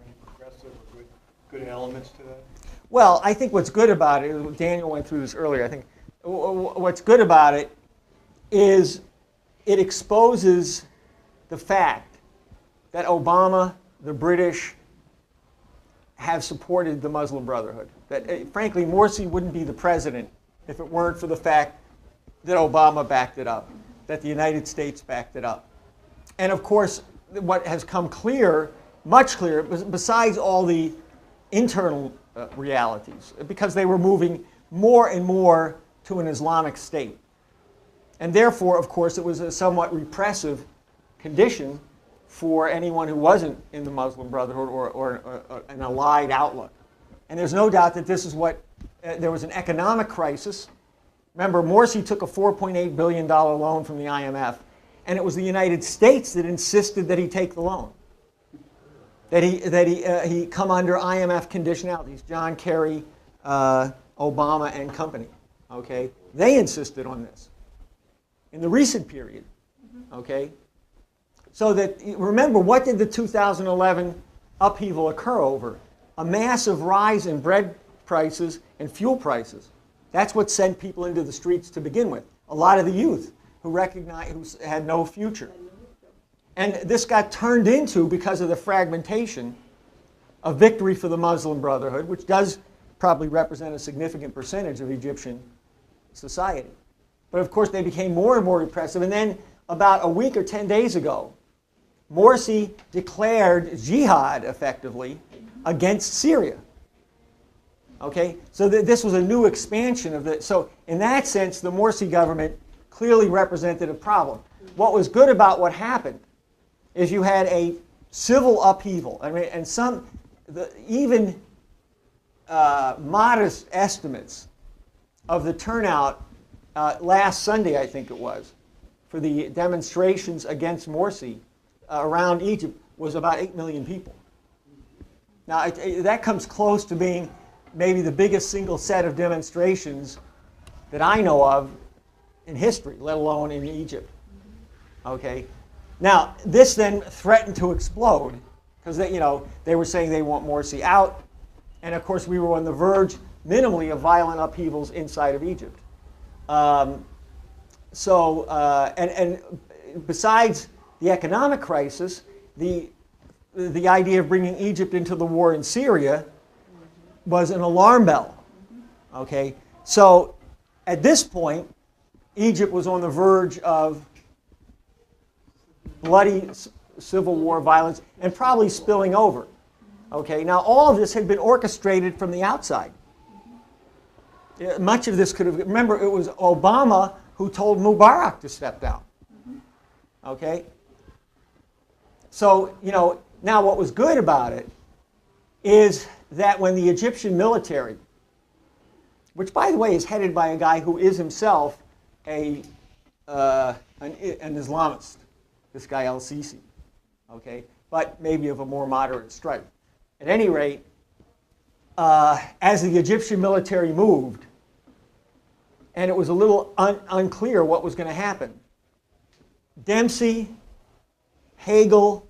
any progressive or good elements to that? Well, I think what's good about it, Daniel went through this earlier, I think what's good about it is it exposes the fact that Obama, the British, have supported the Muslim Brotherhood. That, frankly, Morsi wouldn't be the president if it weren't for the fact that Obama backed it up, that the United States backed it up. And of course, what has come clear, much clearer, besides all the internal realities, because they were moving more and more to an Islamic state. And therefore, of course, it was a somewhat repressive condition for anyone who wasn't in the Muslim Brotherhood or an allied outlook. And there's no doubt that this is what, there was an economic crisis Remember, Morsi took a $4.8 billion loan from the IMF, and it was the United States that insisted that he take the loan, that he come under IMF conditionalities. John Kerry, Obama, and company. Okay, they insisted on this in the recent period. Okay, so that remember, what did the 2011 upheaval occur over? A massive rise in bread prices and fuel prices. That's what sent people into the streets to begin with. A lot of the youth who had no future. And this got turned into, because of the fragmentation, a victory for the Muslim Brotherhood, which does probably represent a significant percentage of Egyptian society. But of course, they became more and more repressive. And then about a week or 10 days ago, Morsi declared jihad, effectively, against Syria. Okay, so this was a new expansion of the. So in that sense, the Morsi government clearly represented a problem. What was good about what happened is you had a civil upheaval. I mean, and even modest estimates of the turnout last Sunday, I think it was, for the demonstrations against Morsi around Egypt was about 8 million people. Now, that comes close to being maybe the biggest single set of demonstrations that I know of in history, let alone in Egypt. Okay. Now, this then threatened to explode because they were saying they want Morsi out, and of course we were on the verge, minimally, of violent upheavals inside of Egypt. And besides the economic crisis, the idea of bringing Egypt into the war in Syria was an alarm bell. Okay, so at this point, Egypt was on the verge of bloody civil war violence and probably spilling over. Okay, now all of this had been orchestrated from the outside. Much of this could have, remember, it was Obama who told Mubarak to step down. Okay? So, now what was good about it is that when the Egyptian military, which by the way is headed by a guy who is himself an Islamist, this guy al-Sisi, okay, but maybe of a more moderate stripe. At any rate, as the Egyptian military moved, and it was a little unclear what was going to happen, Dempsey, Hagel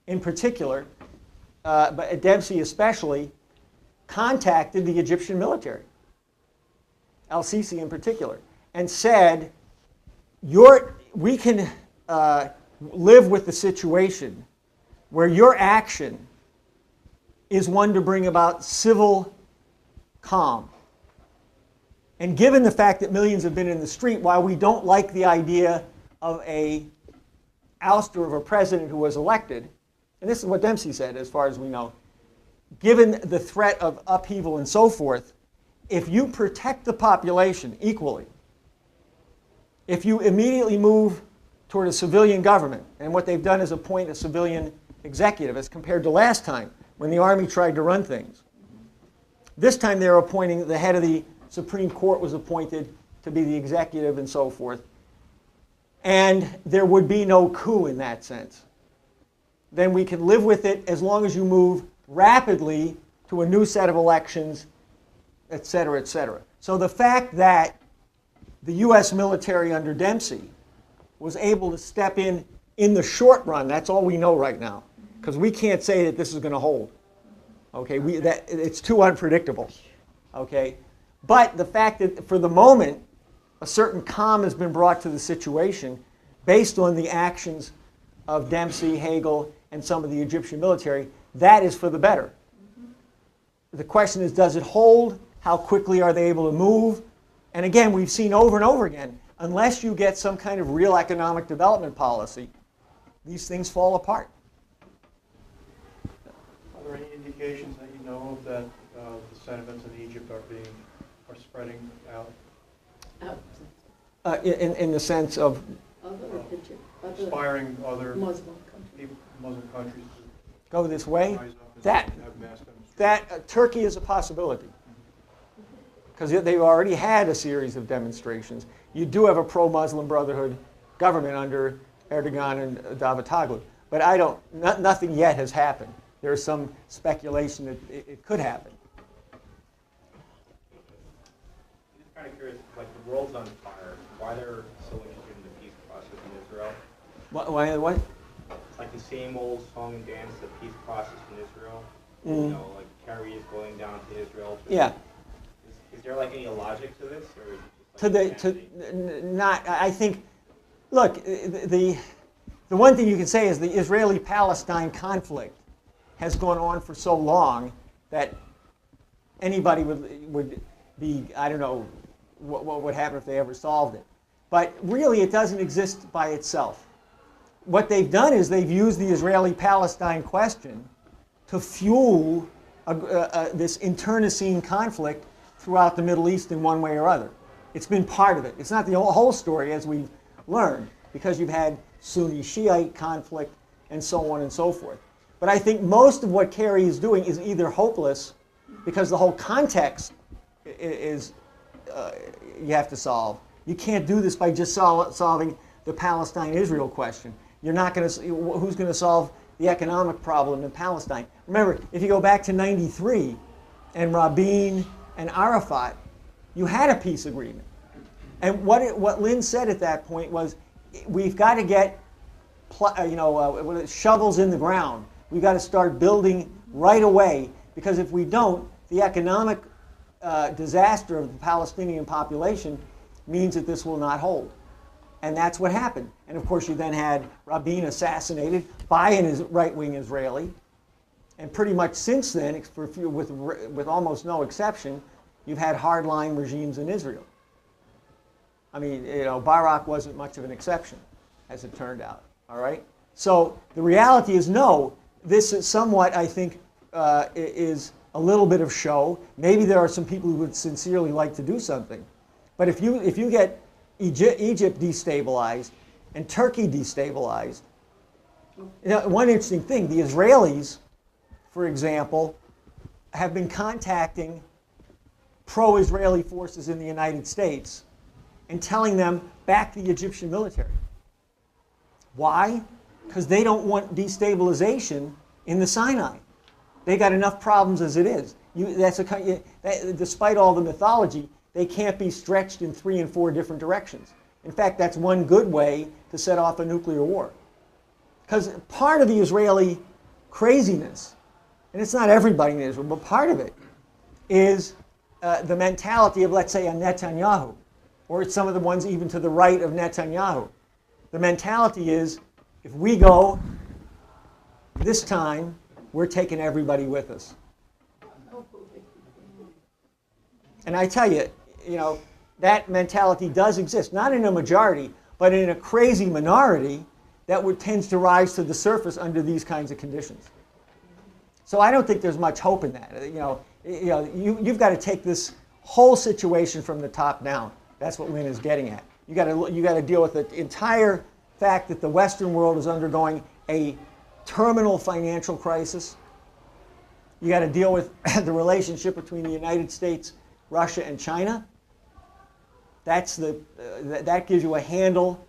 in particular, but Dempsey especially, contacted the Egyptian military, al-Sisi in particular, and said, we can live with the situation where your action is one to bring about civil calm. And given the fact that millions have been in the street, while we don't like the idea of a ouster of a president who was elected, and this is what Dempsey said as far as we know, given the threat of upheaval and so forth, if you protect the population equally, if you immediately move toward a civilian government, and what they've done is appoint a civilian executive as compared to last time when the army tried to run things. This time they're appointing the head of the Supreme Court was appointed to be the executive and so forth. And there would be no coup in that sense. Then we can live with it as long as you move rapidly to a new set of elections, et cetera, et cetera. So the fact that the U.S. military under Dempsey was able to step in the short run, that's all we know right now, because we can't say that this is going to hold. Okay, it's too unpredictable. Okay, but the fact that for the moment a certain calm has been brought to the situation based on the actions of Dempsey, Hagel, and some of the Egyptian military, that is for the better. The question is, does it hold? How quickly are they able to move? And again, we've seen over and over again, unless you get some kind of real economic development policy, these things fall apart. Are there any indications that you know of that the sentiments in Egypt are spreading out? In the sense of Inspiring other Muslim countries to go this way, rise up and have mass demonstrations? Turkey is a possibility. because they've already had a series of demonstrations. You do have a pro-Muslim Brotherhood government under Erdogan and Davutoglu. But nothing yet has happened. There's some speculation that it could happen. I'm just kind of curious, like the world's on fire, why they're so interested in the peace process in Israel? What? It's like the same old song and dance, the peace process in Israel. You know, like Kerry is going down to Israel. Yeah. Is there like any logic to this, or is it just like I think, look, the one thing you can say is the Israeli-Palestine conflict has gone on for so long that anybody would be, I don't know what would happen if they ever solved it. But really, it doesn't exist by itself. What they've done is they've used the Israeli-Palestine question to fuel this internecine conflict throughout the Middle East in one way or other. It's been part of it. It's not the whole story, as we've learned, because you've had Sunni-Shiite conflict and so on and so forth. But I think most of what Kerry is doing is either hopeless, because the whole context is you have to solve. You can't do this by just solving the Palestine-Israel question. You're not going to. Who's going to solve the economic problem in Palestine? Remember, if you go back to '93, and Rabin and Arafat, you had a peace agreement. And what Lynn said at that point was, we've got to get shovels in the ground. We've got to start building right away, because if we don't, the economic disaster of the Palestinian population means that this will not hold. And that's what happened. And of course, you then had Rabin assassinated by a right-wing Israeli. And pretty much since then, with almost no exception, you've had hardline regimes in Israel. I mean, Barak wasn't much of an exception, as it turned out. All right. So the reality is, no. This is somewhat, I think, is a little bit of show. Maybe there are some people who would sincerely like to do something, but if you get Egypt destabilized and Turkey destabilized, one interesting thing: the Israelis, for example, have been contacting pro-Israeli forces in the United States and telling them back the Egyptian military. Why? Because they don't want destabilization in the Sinai. They got enough problems as it is. Despite all the mythology, they can't be stretched in 3 and 4 different directions. In fact, that's one good way to set off a nuclear war. Because part of the Israeli craziness, and it's not everybody in Israel, but part of it, is the mentality of, let's say, a Netanyahu, or some of the ones even to the right of Netanyahu. The mentality is, if we go this time, we're taking everybody with us. And I tell you, that mentality does exist, not in a majority, but in a crazy minority that tends to rise to the surface under these kinds of conditions. So I don't think there's much hope in that. You've got to take this whole situation from the top down. That's what Lynn is getting at. You got to deal with the entire fact that the Western world is undergoing a terminal financial crisis. You got to deal with the relationship between the United States, Russia, and China. That gives you a handle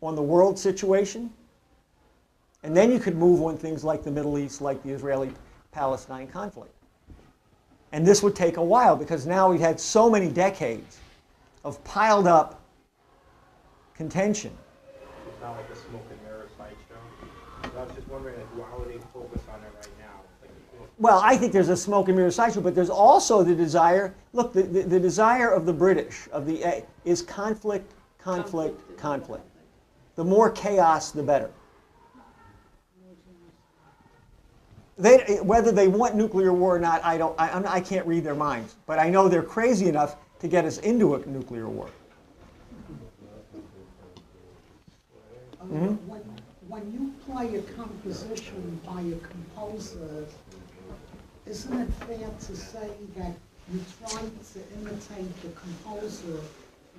on the world situation. And then you could move on things like the Middle East, like the Israeli-Palestine conflict. And this would take a while, because now we've had so many decades of piled up contention. It's not like a smoke and mirror sideshow. I was just wondering, why would they focus on it right now? Well, I think there's a smoke and mirror sideshow, but there's also the desire. Look, the desire of the British is conflict, conflict, conflict. The more chaos, the better. Whether they want nuclear war or not, I can't read their minds. But I know they're crazy enough to get us into a nuclear war. When you play a composition by a composer, isn't it fair to say that you try to imitate the composer,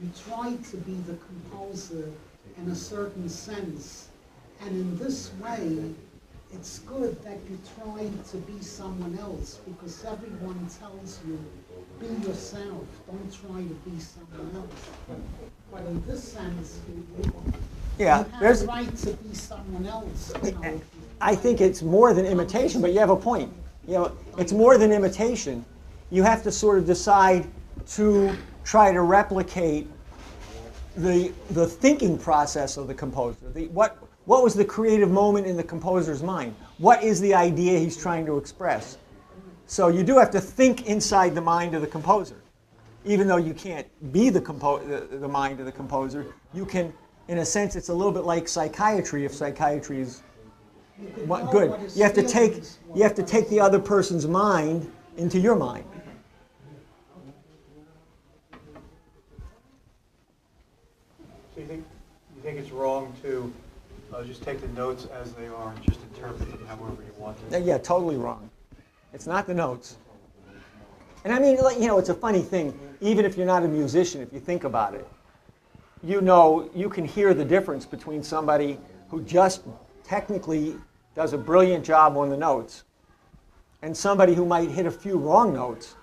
you try to be the composer in a certain sense, and in this way, it's good that you're trying to be someone else, because everyone tells you, be yourself, don't try to be someone else. But in this sense, you have a right to be someone else. You know. I think it's more than imitation, but you have a point. You know, it's more than imitation. You have to sort of decide to try to replicate the thinking process of the composer. What was the creative moment in the composer's mind? What is the idea he's trying to express? So you do have to think inside the mind of the composer. Even though you can't be the mind of the composer, you can, in a sense, it's a little bit like psychiatry, if psychiatry is good. You have to take the other person's mind into your mind. So you think it's wrong to just take the notes as they are and just interpret them however you want them? Yeah, totally wrong. It's not the notes. And I mean, you know, it's a funny thing. Even if you're not a musician, if you think about it, you know, you can hear the difference between somebody who just technically does a brilliant job on the notes and somebody who might hit a few wrong notes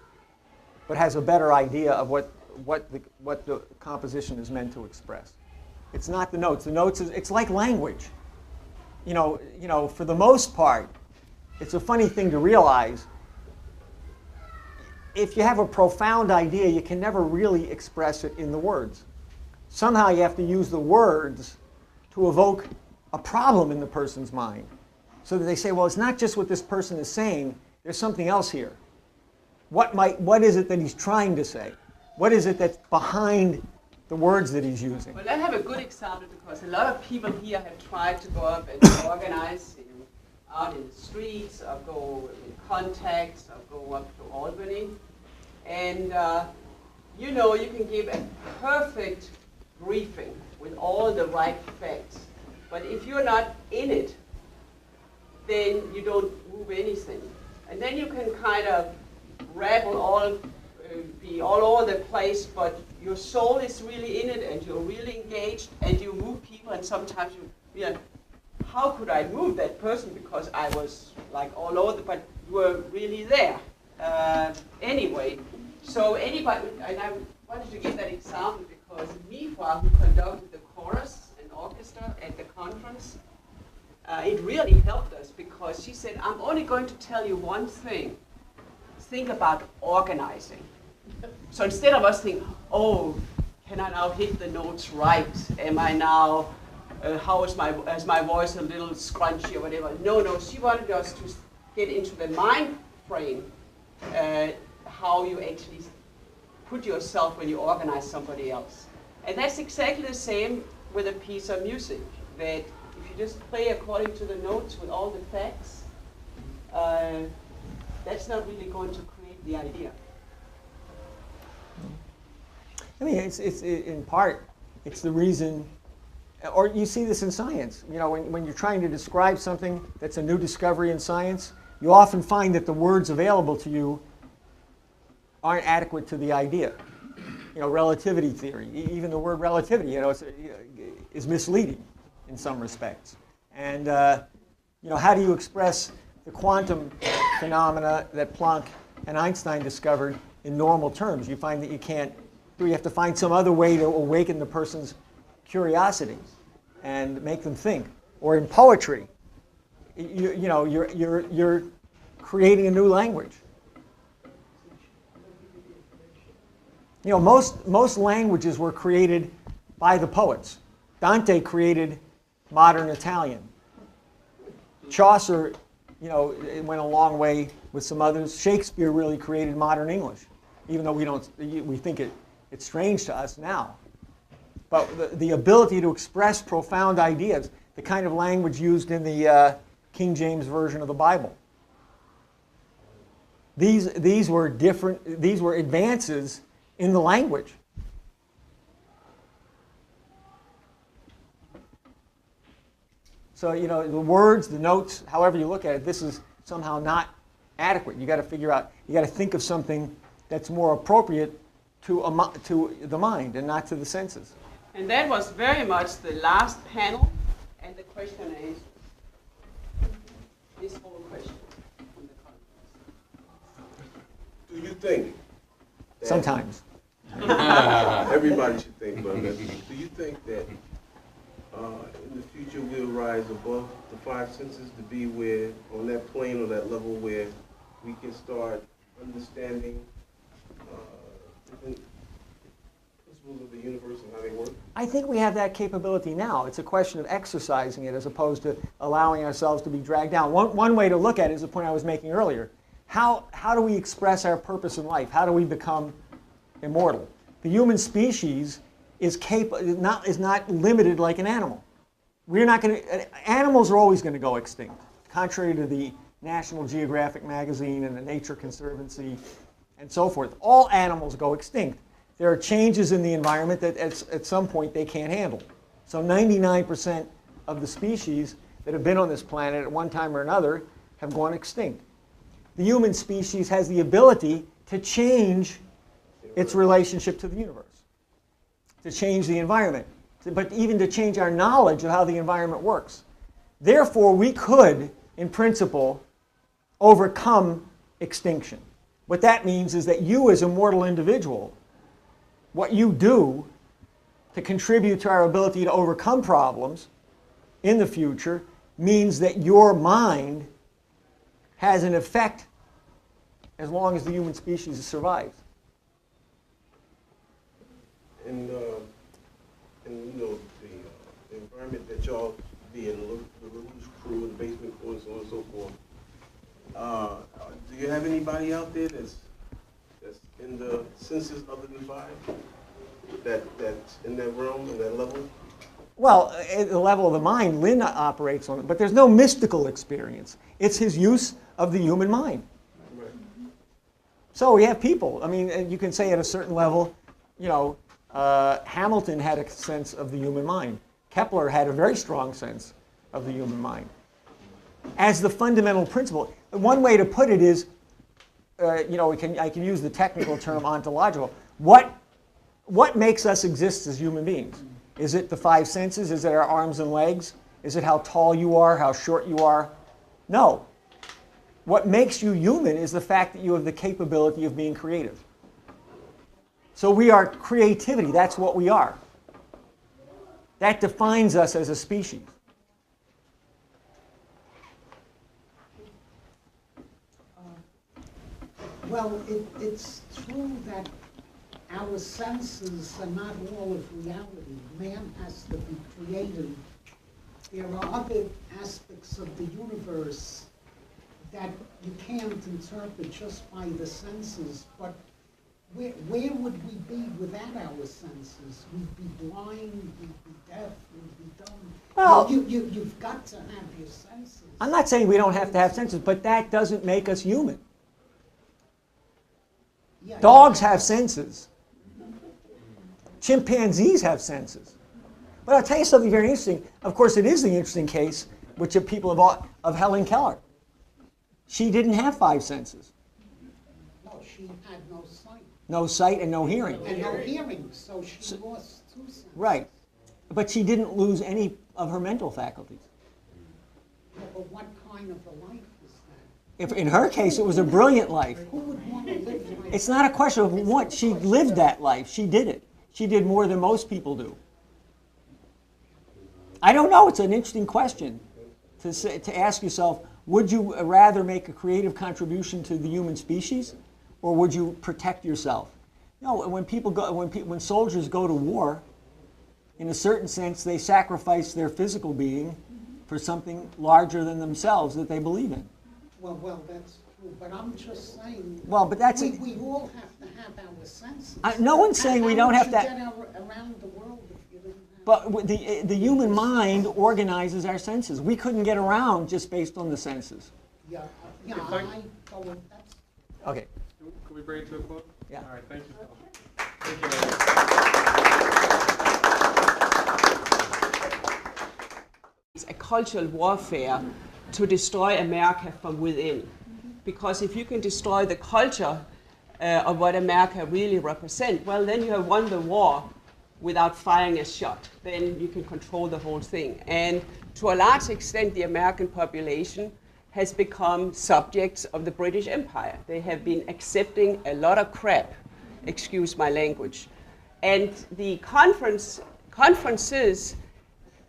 but has a better idea of what the composition is meant to express. It's not the notes. The notes it's like language. You know, for the most part, it's a funny thing to realize. If you have a profound idea, you can never really express it in the words. Somehow you have to use the words to evoke a problem in the person's mind, so that they say, well, it's not just what this person is saying, there's something else here. What is it that he's trying to say? What is it that's behind the words that he's using? Well, I have a good example, because a lot of people here have tried to go up and organize out in the streets, or go in contacts, or go up to Albany. And, you know, you can give a perfect briefing with all the right facts. But if you're not in it, then you don't move anything. And then you can kind of rabble be all over the place, but your soul is really in it, and you're really engaged, and you move people, and sometimes you know, how could I move that person, because I was like all over, but you were really there. Anyway, so anybody, and I wanted to give that example because Mifa, who conducted the chorus and orchestra at the conference, it really helped us, because she said, I'm only going to tell you one thing. Think about organizing. So instead of us thinking, oh, can I now hit the notes right? Am I now, how is my voice a little scrunchy or whatever? No, she wanted us to get into the mind frame, how you actually put yourself when you organize somebody else. And that's exactly the same with a piece of music, that if you just play according to the notes with all the facts, that's not really going to create the idea. I mean, it's in part, it's the reason, or you see this in science. You know, when you're trying to describe something that's a new discovery in science, you often find that the words available to you aren't adequate to the idea. You know, relativity theory, even the word relativity, you know, is misleading in some respects. And, you know, how do you express the quantum phenomena that Planck and Einstein discovered in normal terms? You find that you can't. You have to find some other way to awaken the person's curiosity and make them think. Or in poetry, you know, you're creating a new language. You know, most languages were created by the poets. Dante created modern Italian. Chaucer, you know, it went a long way with some others. Shakespeare really created modern English, even though we think it's strange to us now. But the ability to express profound ideas, the kind of language used in the King James Version of the Bible. These were different. These were advances in the language. So, you know, the words, the notes, however you look at it, this is somehow not adequate. You got to figure out. You got to think of something that's more appropriate to the mind and not to the senses. And that was very much the last panel and the question and answer. this whole question in the conference. Do you think? that- Sometimes. Everybody should think about that. Do you think that in the future we'll rise above the five senses to be where, on that plane or that level where we can start understanding different principles of the universe and how they work? I think we have that capability now. It's a question of exercising it as opposed to allowing ourselves to be dragged down. One way to look at it is the point I was making earlier. How do we express our purpose in life? How do we become immortal? The human species is not limited like an animal. We're not going to. Animals are always going to go extinct, contrary to the National Geographic magazine and the Nature Conservancy and so forth. All animals go extinct. There are changes in the environment that at some point they can't handle. So 99% of the species that have been on this planet at one time or another have gone extinct. The human species has the ability to change its relationship to the universe, to change the environment, but even to change our knowledge of how the environment works. Therefore, we could, in principle, overcome extinction. What that means is that you as a mortal individual, what you do to contribute to our ability to overcome problems in the future means that your mind has an effect as long as the human species survives. And you know, the environment that y'all be in, the Rouge crew, the basement crew, and so on and so forth. Do you have anybody out there that's in the senses other than five? That's in that realm, in that level? Well, at the level of the mind, Lin operates on it, but there's no mystical experience. It's his use of the human mind. Right. So we have people. I mean, you can say at a certain level, you know, Hamilton had a sense of the human mind. Kepler had a very strong sense of the human mind. As the fundamental principle, one way to put it is, you know, I can use the technical term ontological. What makes us exist as human beings? Is it the five senses? Is it our arms and legs? Is it how tall you are, how short you are? No. What makes you human is the fact that you have the capability of being creative. So we are creativity. That's what we are. That defines us as a species. Well, it's true that our senses are not all of reality. Man has to be creative. There are other aspects of the universe that you can't interpret just by the senses, but where would we be without our senses? We'd be blind, we'd be deaf, we'd be dumb. Well, you've got to have your senses. I'm not saying we don't have to have senses, but that doesn't make us human. Yeah, Dogs have senses. Chimpanzees have senses. But I'll tell you something very interesting. Of course, it is the interesting case, which of Helen Keller. She didn't have five senses. No, she had no sight. No sight and no hearing. And no hearing, so she lost two senses. Right. But she didn't lose any of her mental faculties. Yeah, but what kind of a life is that? If in her case, it was a brilliant life. Who would want to live like It's not a question of what. She lived that life. She did it. She did more than most people do. I don't know. It's an interesting question to ask yourself, would you rather make a creative contribution to the human species, or would you protect yourself? No, when soldiers go to war, in a certain sense, they sacrifice their physical being for something larger than themselves that they believe in. Well, that's true, but I'm just saying. Well, but that's we all have to have our senses. no one's saying we don't have to. How would you get around the world if you didn't have? But the human mind organizes our senses. We couldn't get around just based on the senses. Yeah, I go with that's. Okay. Can we bring it to a close? Yeah. All right, thank you. Thank you. It's a cultural warfare to destroy America from within. Because if you can destroy the culture of what America really represents, well, then you have won the war without firing a shot. Then you can control the whole thing. And to a large extent, the American population has become subjects of the British Empire. They have been accepting a lot of crap, excuse my language. And the conferences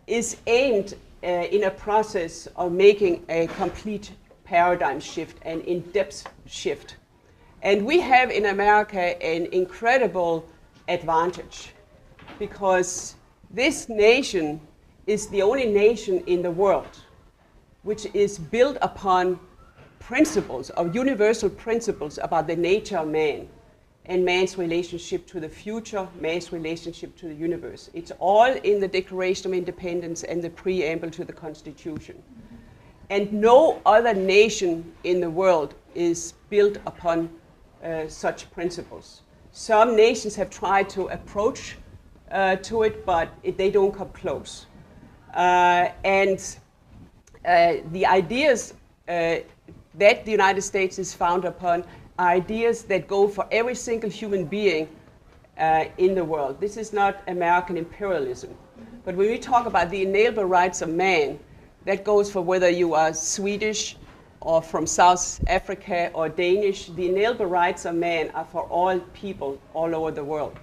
is aimed in a process of making a complete paradigm shift, an in-depth shift. And we have in America an incredible advantage because this nation is the only nation in the world which is built upon principles, of universal principles about the nature of man and man's relationship to the future, man's relationship to the universe. It's all in the Declaration of Independence and the preamble to the Constitution. And no other nation in the world is built upon such principles. Some nations have tried to approach to it, but they don't come close. The ideas that the United States is founded upon are ideas that go for every single human being in the world. This is not American imperialism. But when we talk about the inalienable rights of man, that goes for whether you are Swedish or from South Africa or Danish. The inalienable rights of man are for all people all over the world.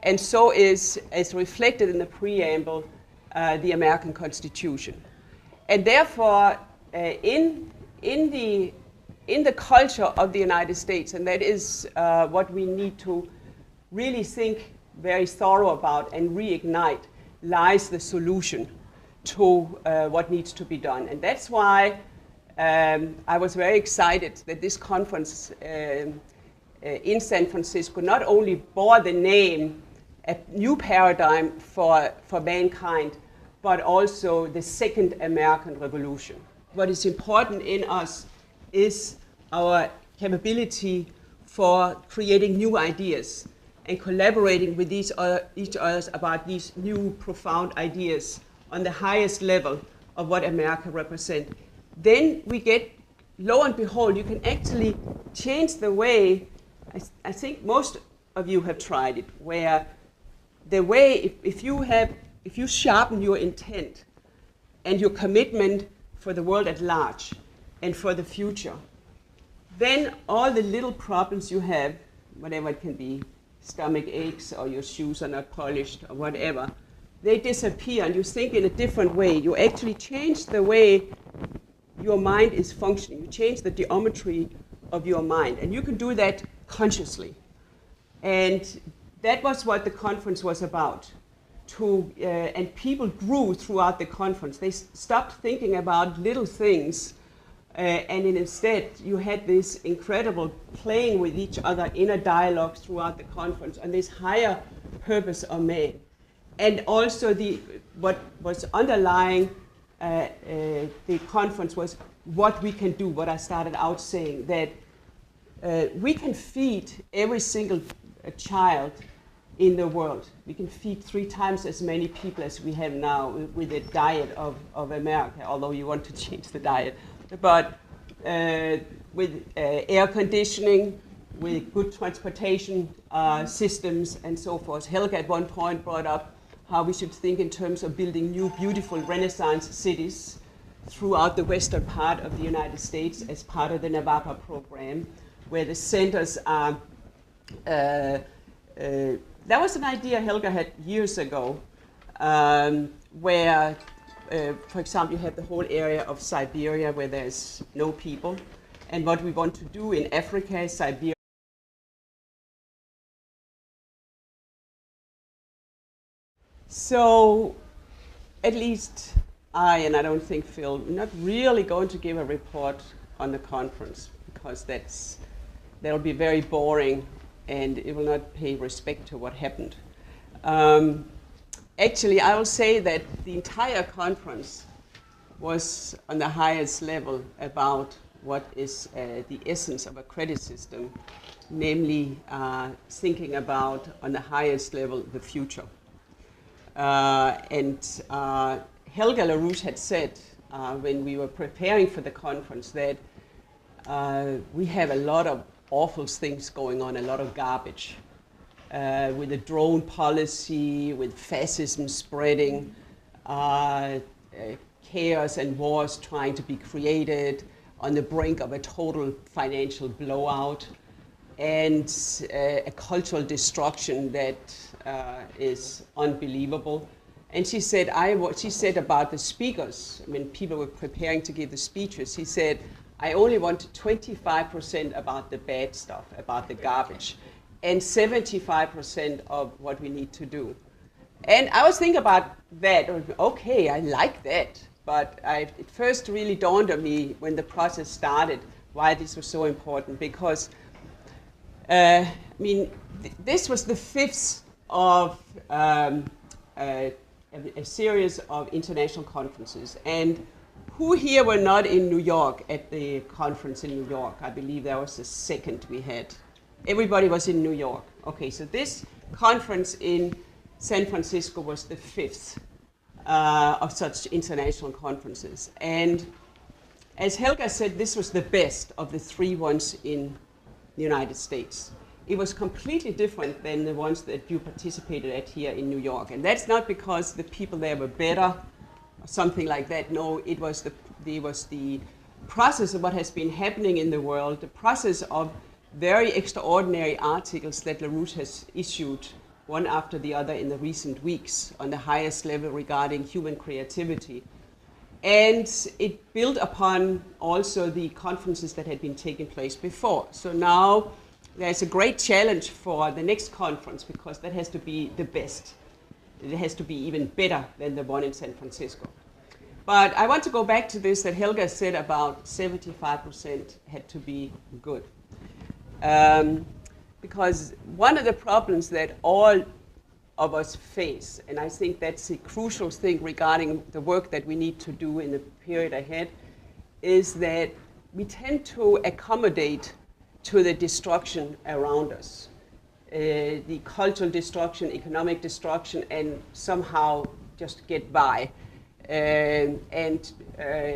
And so is, as reflected in the preamble, the American Constitution. And therefore, in the culture of the United States, and that is what we need to really think very thorough about and reignite, lies the solution to what needs to be done. And that's why I was very excited that this conference in San Francisco not only bore the name A New Paradigm for Mankind, but also the Second American Revolution. What is important in us is our capability for creating new ideas and collaborating with each other about these new profound ideas on the highest level of what America represents. Then we get, lo and behold, you can actually change the way, I think most of you have tried it, where the way, if you sharpen your intent and your commitment for the world at large and for the future, then all the little problems you have, whatever it can be, stomach aches or your shoes are not polished or whatever, they disappear and you think in a different way. You actually change the way your mind is functioning. You change the geometry of your mind. And you can do that consciously. And that was what the conference was about. And people grew throughout the conference. They stopped thinking about little things. And instead, you had this incredible playing with each other, inner dialogue throughout the conference on this higher purpose of man. And also what was underlying the conference was what we can do, what I started out saying, that we can feed every single child in the world. We can feed 3 times as many people as we have now with the diet of America, although you want to change the diet. But with air conditioning, with good transportation systems and so forth. Helga at one point brought up how we should think in terms of building new, beautiful Renaissance cities throughout the western part of the United States as part of the NAVAPA program, where the centers are. That was an idea Helga had years ago, where, for example, you have the whole area of Siberia where there's no people. And what we want to do in Africa, Siberia, so at least and I don't think Phil, not really going to give a report on the conference because that'll be very boring and it will not pay respect to what happened. Actually, I will say that the entire conference was on the highest level about what is the essence of a credit system, namely thinking about, on the highest level, the future. Helga LaRouche had said when we were preparing for the conference that we have a lot of awful things going on, a lot of garbage, with the drone policy, with fascism spreading, chaos and wars trying to be created, on the brink of a total financial blowout and a cultural destruction that is unbelievable. And she said, she said about the speakers, I mean, people were preparing to give the speeches. She said, I only want 25% about the bad stuff, about the garbage, and 75% of what we need to do. And I was thinking about that. Okay, I like that. But it first really dawned on me when the process started why this was so important. Because, I mean, this was the fifth of a series of international conferences. And who here were not in New York at the conference in New York? I believe that was the second we had. Everybody was in New York. Okay, so this conference in San Francisco was the fifth of such international conferences. And as Helga said, this was the best of the three ones in the United States. It was completely different than the ones that you participated at here in New York. And that's not because the people there were better or something like that. No, it was the process of what has been happening in the world, the process of very extraordinary articles that LaRouche has issued one after the other in the recent weeks on the highest level regarding human creativity. And it built upon also the conferences that had been taking place before. So now there's a great challenge for the next conference because that has to be the best. It has to be even better than the one in San Francisco. But I want to go back to this that Helga said about 75% had to be good. Because one of the problems that all of us face, and I think that's the crucial thing regarding the work that we need to do in the period ahead, is that we tend to accommodate to the destruction around us. The cultural destruction, economic destruction, and somehow just get by. And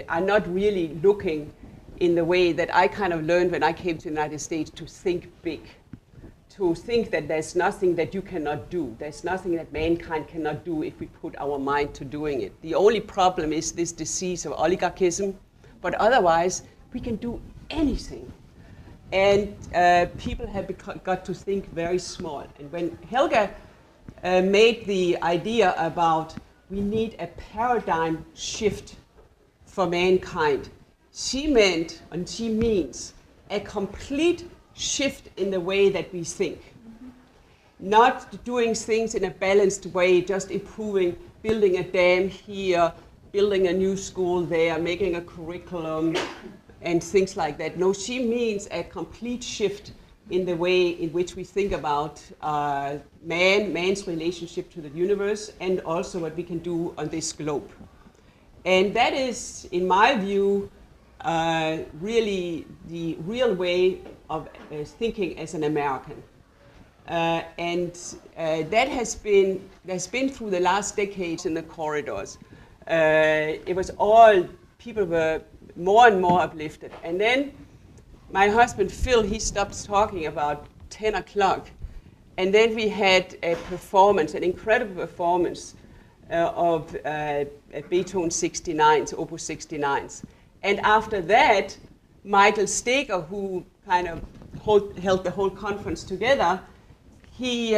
are not really looking in the way that I kind of learned when I came to the United States to think big. To think that there's nothing that you cannot do. There's nothing that mankind cannot do if we put our mind to doing it. The only problem is this disease of oligarchism, but otherwise we can do anything. And people have got to think very small. And when Helga made the idea about we need a paradigm shift for mankind, she meant, and she means, a complete shift in the way that we think. Not doing things in a balanced way, just improving, building a dam here, building a new school there, making a curriculum, and things like that. No, she means a complete shift in the way in which we think about man's relationship to the universe, and also what we can do on this globe. And that is, in my view, really the real way of thinking as an American. That has been through the last decades in the corridors. It was all, people were more and more uplifted. And then my husband, Phil, he stopped talking about 10 o'clock. And then we had a performance, an incredible performance of Beethoven 69s, Opus 69s. And after that, Michael Steger, who kind of held the whole conference together, he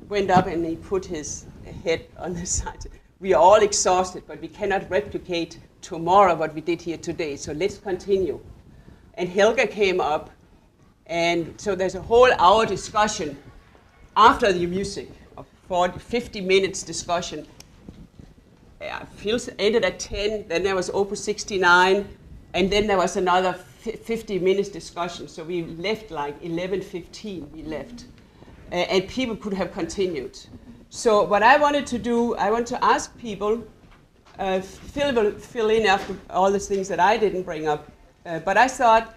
went up and he put his head on the side. We are all exhausted, but we cannot replicate tomorrow what we did here today, so let's continue. And Helga came up, and so there's a whole hour discussion after the music, of 50 minutes discussion. Phil ended at 10, then there was Opus 69, and then there was another 50 minutes discussion. So we left like 11:15, we left. And people could have continued. So what I wanted to do, I want to ask people, Phil will fill in after all the things that I didn't bring up, but I thought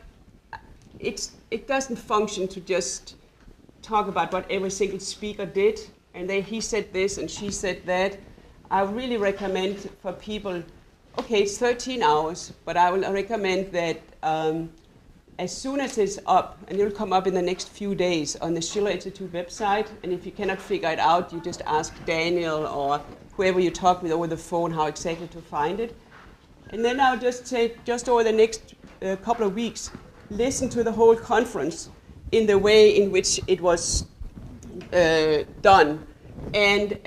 it doesn't function to just talk about what every single speaker did, and he said this and she said that. I really recommend for people, okay, it's 13 hours, but I will recommend that as soon as it's up, and it'll come up in the next few days on the Schiller Institute website, and if you cannot figure it out, you just ask Daniel or whoever you talk with over the phone how exactly to find it. And then I'll just say, just over the next a couple of weeks, listen to the whole conference in the way in which it was done, and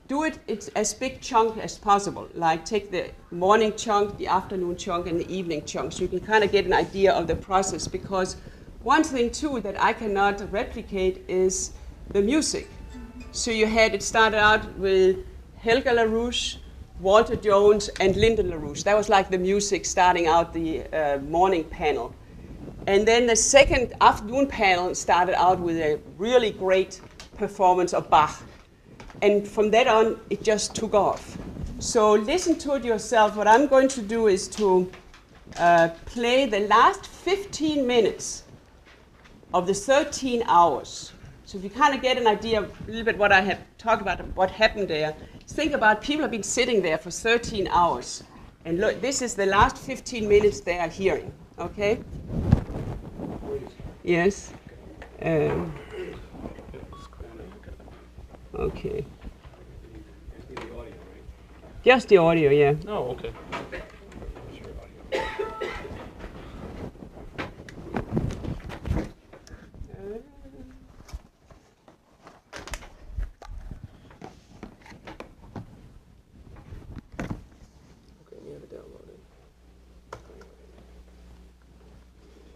do it as big chunk as possible. Like take the morning chunk, the afternoon chunk, and the evening chunk, so you can kind of get an idea of the process. Because one thing too that I cannot replicate is the music. So it started out with Helga LaRouche, Walter Jones, and Lyndon LaRouche. That was like the music starting out the morning panel. And then the second afternoon panel started out with a really great performance of Bach. And from that on, it just took off. So listen to it yourself. What I'm going to do is to play the last 15 minutes of the 13 hours. So if you kind of get an idea of a little bit what I have talked about, what happened there, think about people have been sitting there for 13 hours. And look, this is the last 15 minutes they are hearing, okay? Yes. Okay. Just the audio, yeah. Oh, okay.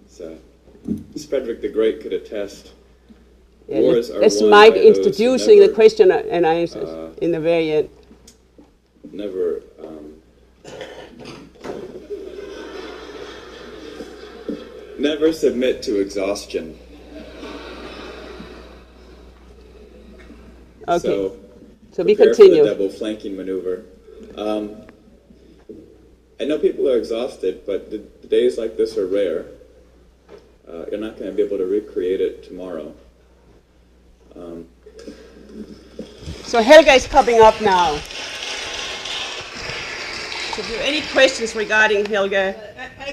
So, as Frederick the Great could attest, Yeah, wars are that's won Mike by those who introducing the never, question and answers in the very end. never never submit to exhaustion. Okay. So we prepare continue. for the double flanking maneuver. I know people are exhausted, but the days like this are rare. You're not going to be able to recreate it tomorrow. So Helga is coming up now. So if you have any questions regarding Helga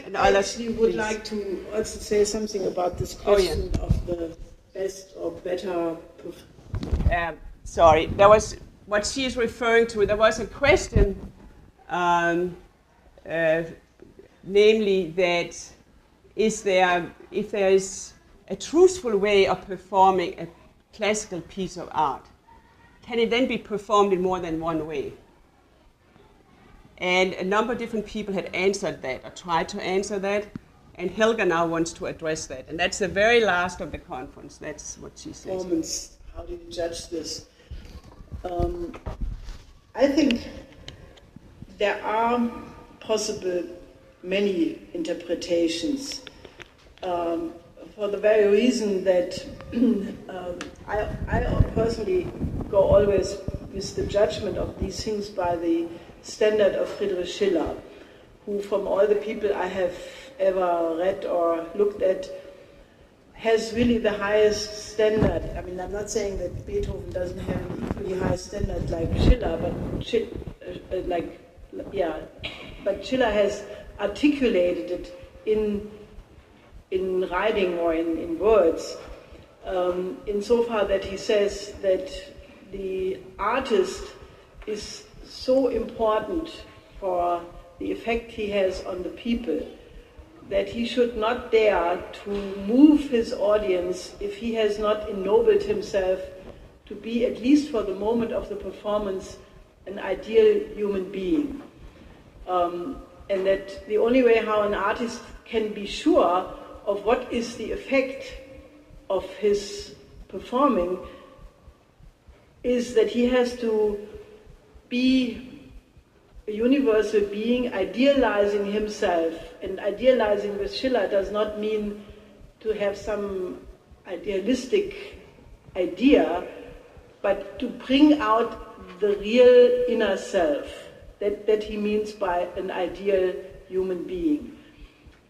and I others, actually would please. like to also say something about this question of the best or better. Sorry, there was what she is referring to. There was a question, namely that if there is a truthful way of performing a classical piece of art, can it then be performed in more than one way? And a number of different people had answered that, or tried to answer that, and Helga now wants to address that. And that's the very last of the conference. That's what she says. Performance. How do you judge this? I think there are possible many interpretations for the very reason that I personally go always with the judgment of these things by the standard of Friedrich Schiller, who from all the people I have ever read or looked at has really the highest standard. I mean, I'm not saying that Beethoven doesn't have an equally high standard like Schiller, but Schiller has articulated it in writing or in words, insofar that he says that the artist is so important for the effect he has on the people that he should not dare to move his audience if he has not ennobled himself to be, at least for the moment of the performance, an ideal human being. And that the only way how an artist can be sure of what is the effect of his performing is that he has to be a universal being, idealizing himself. And idealizing with Schiller does not mean to have some idealistic idea, but to bring out the real inner self. That he means by an ideal human being.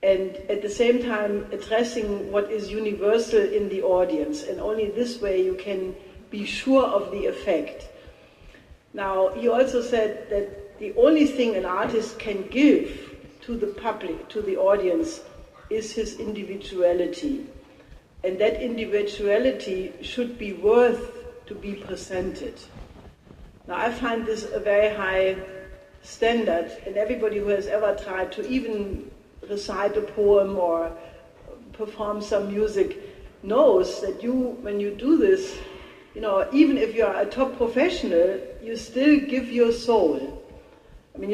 And at the same time addressing what is universal in the audience. And only this way you can be sure of the effect. Now, he also said that the only thing an artist can give to the public, to the audience, is his individuality. And that individuality should be worth to be presented. Now, I find this a very high standard, and everybody who has ever tried to even recite a poem or perform some music knows that when you do this, even if you are a top professional, you still give your soul. I mean,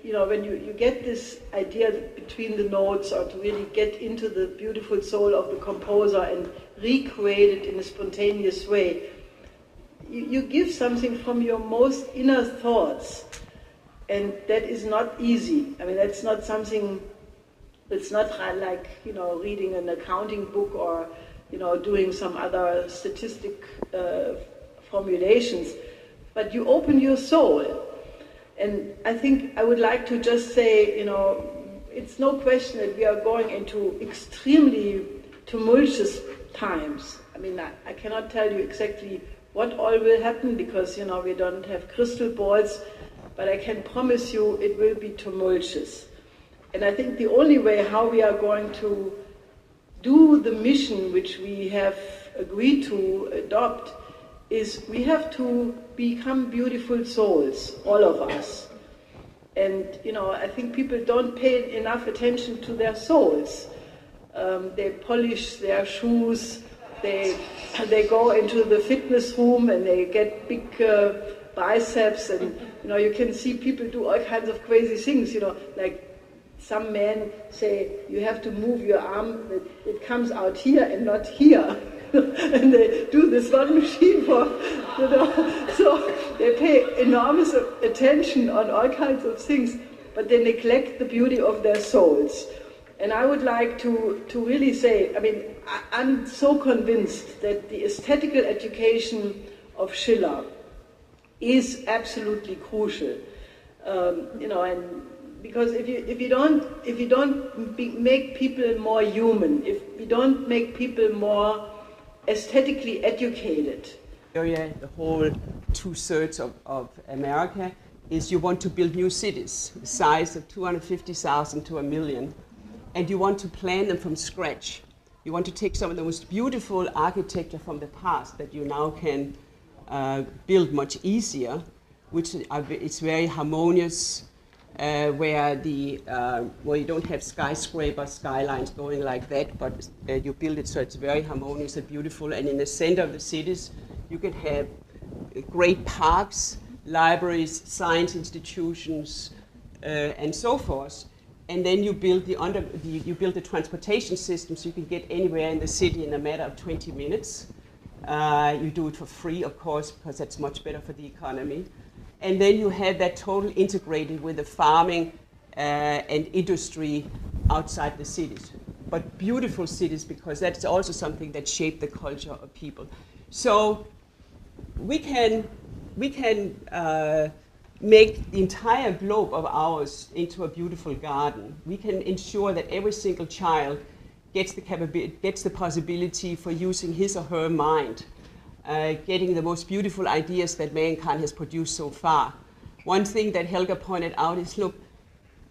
when you get this idea between the notes, or to really get into the beautiful soul of the composer and recreate it in a spontaneous way, you give something from your most inner thoughts. And that is not easy. I mean, that's not something, it's not like, reading an accounting book or, doing some other statistic formulations. But you open your soul. And I think I would like to just say, it's no question that we are going into extremely tumultuous times. I mean, I cannot tell you exactly what all will happen because, we don't have crystal balls, but I can promise you it will be tumultuous. And I think the only way how we are going to do the mission which we have agreed to adopt is we have to become beautiful souls, all of us. And, I think people don't pay enough attention to their souls. They polish their shoes, they go into the fitness room and they get big biceps, and, you can see people do all kinds of crazy things, like some men say, you have to move your arm, that it comes out here and not here. And they do this one machine for, so they pay enormous attention on all kinds of things, but they neglect the beauty of their souls. And I would like to really say, I mean, I'm so convinced that the aesthetical education of Schiller is absolutely crucial, and because if you don't make people more human, if we don't make people more aesthetically educated. The whole 2/3 of America is you want to build new cities, the size of 250,000 to 1 million, and you want to plan them from scratch. You want to take some of the most beautiful architecture from the past that you now can build much easier, which it's very harmonious, where you don't have skyscraper skylines going like that, but you build it so it's very harmonious and beautiful. And in the center of the cities, you can have great parks, libraries, science institutions, and so forth. And then you build the transportation system so you can get anywhere in the city in a matter of 20 minutes. You do it for free, of course, because that's much better for the economy. And then you have that total integrated with the farming and industry outside the cities. But beautiful cities, because that's also something that shaped the culture of people. So we can make the entire globe of ours into a beautiful garden. We can ensure that every single child gets the possibility for using his or her mind, getting the most beautiful ideas that mankind has produced so far. One thing that Helga pointed out is, look,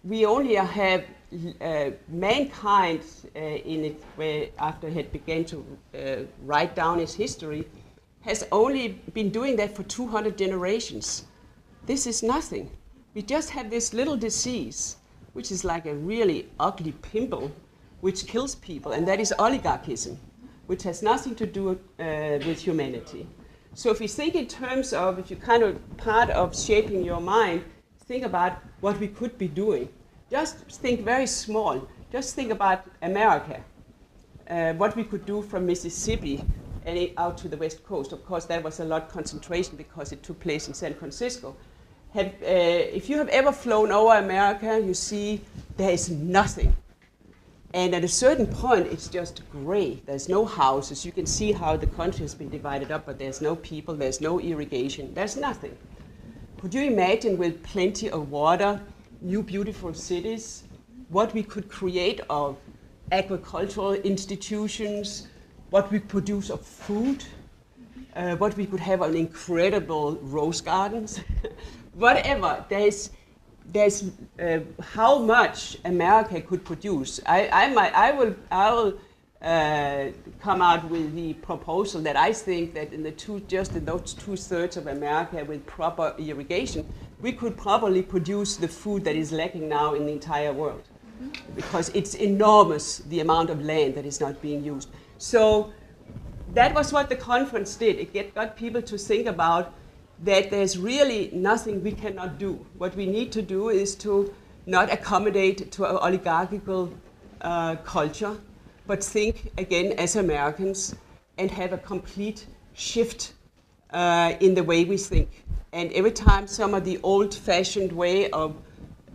we only have mankind in it, where after he had begun to write down his history, has only been doing that for 200 generations. This is nothing. We just have this little disease, which is like a really ugly pimple, which kills people, and that is oligarchism, which has nothing to do with humanity. So if you think in terms of, if you kind of part of shaping your mind, think about what we could be doing. Just think very small. Just think about America, what we could do from Mississippi and out to the West Coast. Of course, that was a lot concentration because it took place in San Francisco. If you have ever flown over America, you see there is nothing. And at a certain point, it's just gray. There's no houses. You can see how the country has been divided up, but there's no people, there's no irrigation, there's nothing. Could you imagine with plenty of water, new beautiful cities, what we could create of agricultural institutions, what we produce of food, what we could have on incredible rose gardens, whatever. There's how much America could produce. I will come out with the proposal that I think that in those 2/3 of America with proper irrigation, we could probably produce the food that is lacking now in the entire world. because it's enormous, the amount of land that is not being used. So that was what the conference did. It got people to think about that there's really nothing we cannot do. What we need to do is to not accommodate to an oligarchical culture, but think again as Americans and have a complete shift in the way we think. And every time some of the old-fashioned way of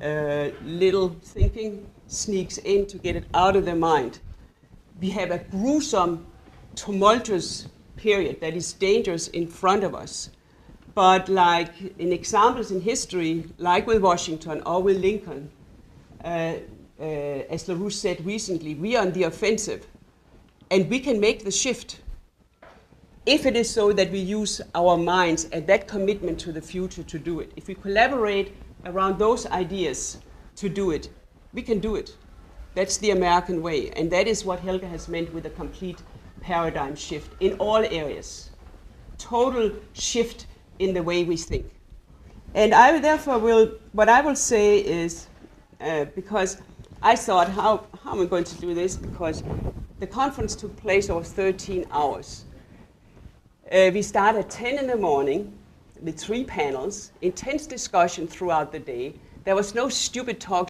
little thinking sneaks in to get it out of their mind, we have a gruesome, tumultuous period that is dangerous in front of us. But like in examples in history, like with Washington or with Lincoln, as LaRouche said recently, we are on the offensive. And we can make the shift if it is so that we use our minds and that commitment to the future to do it. If we collaborate around those ideas to do it, we can do it. That's the American way. And that is what Helga has meant with a complete paradigm shift in all areas. Total shift in the way we think. And I therefore what I will say is, because I thought, how am I going to do this? Because the conference took place over 13 hours. We started at 10 in the morning with 3 panels, intense discussion throughout the day. There was no stupid talk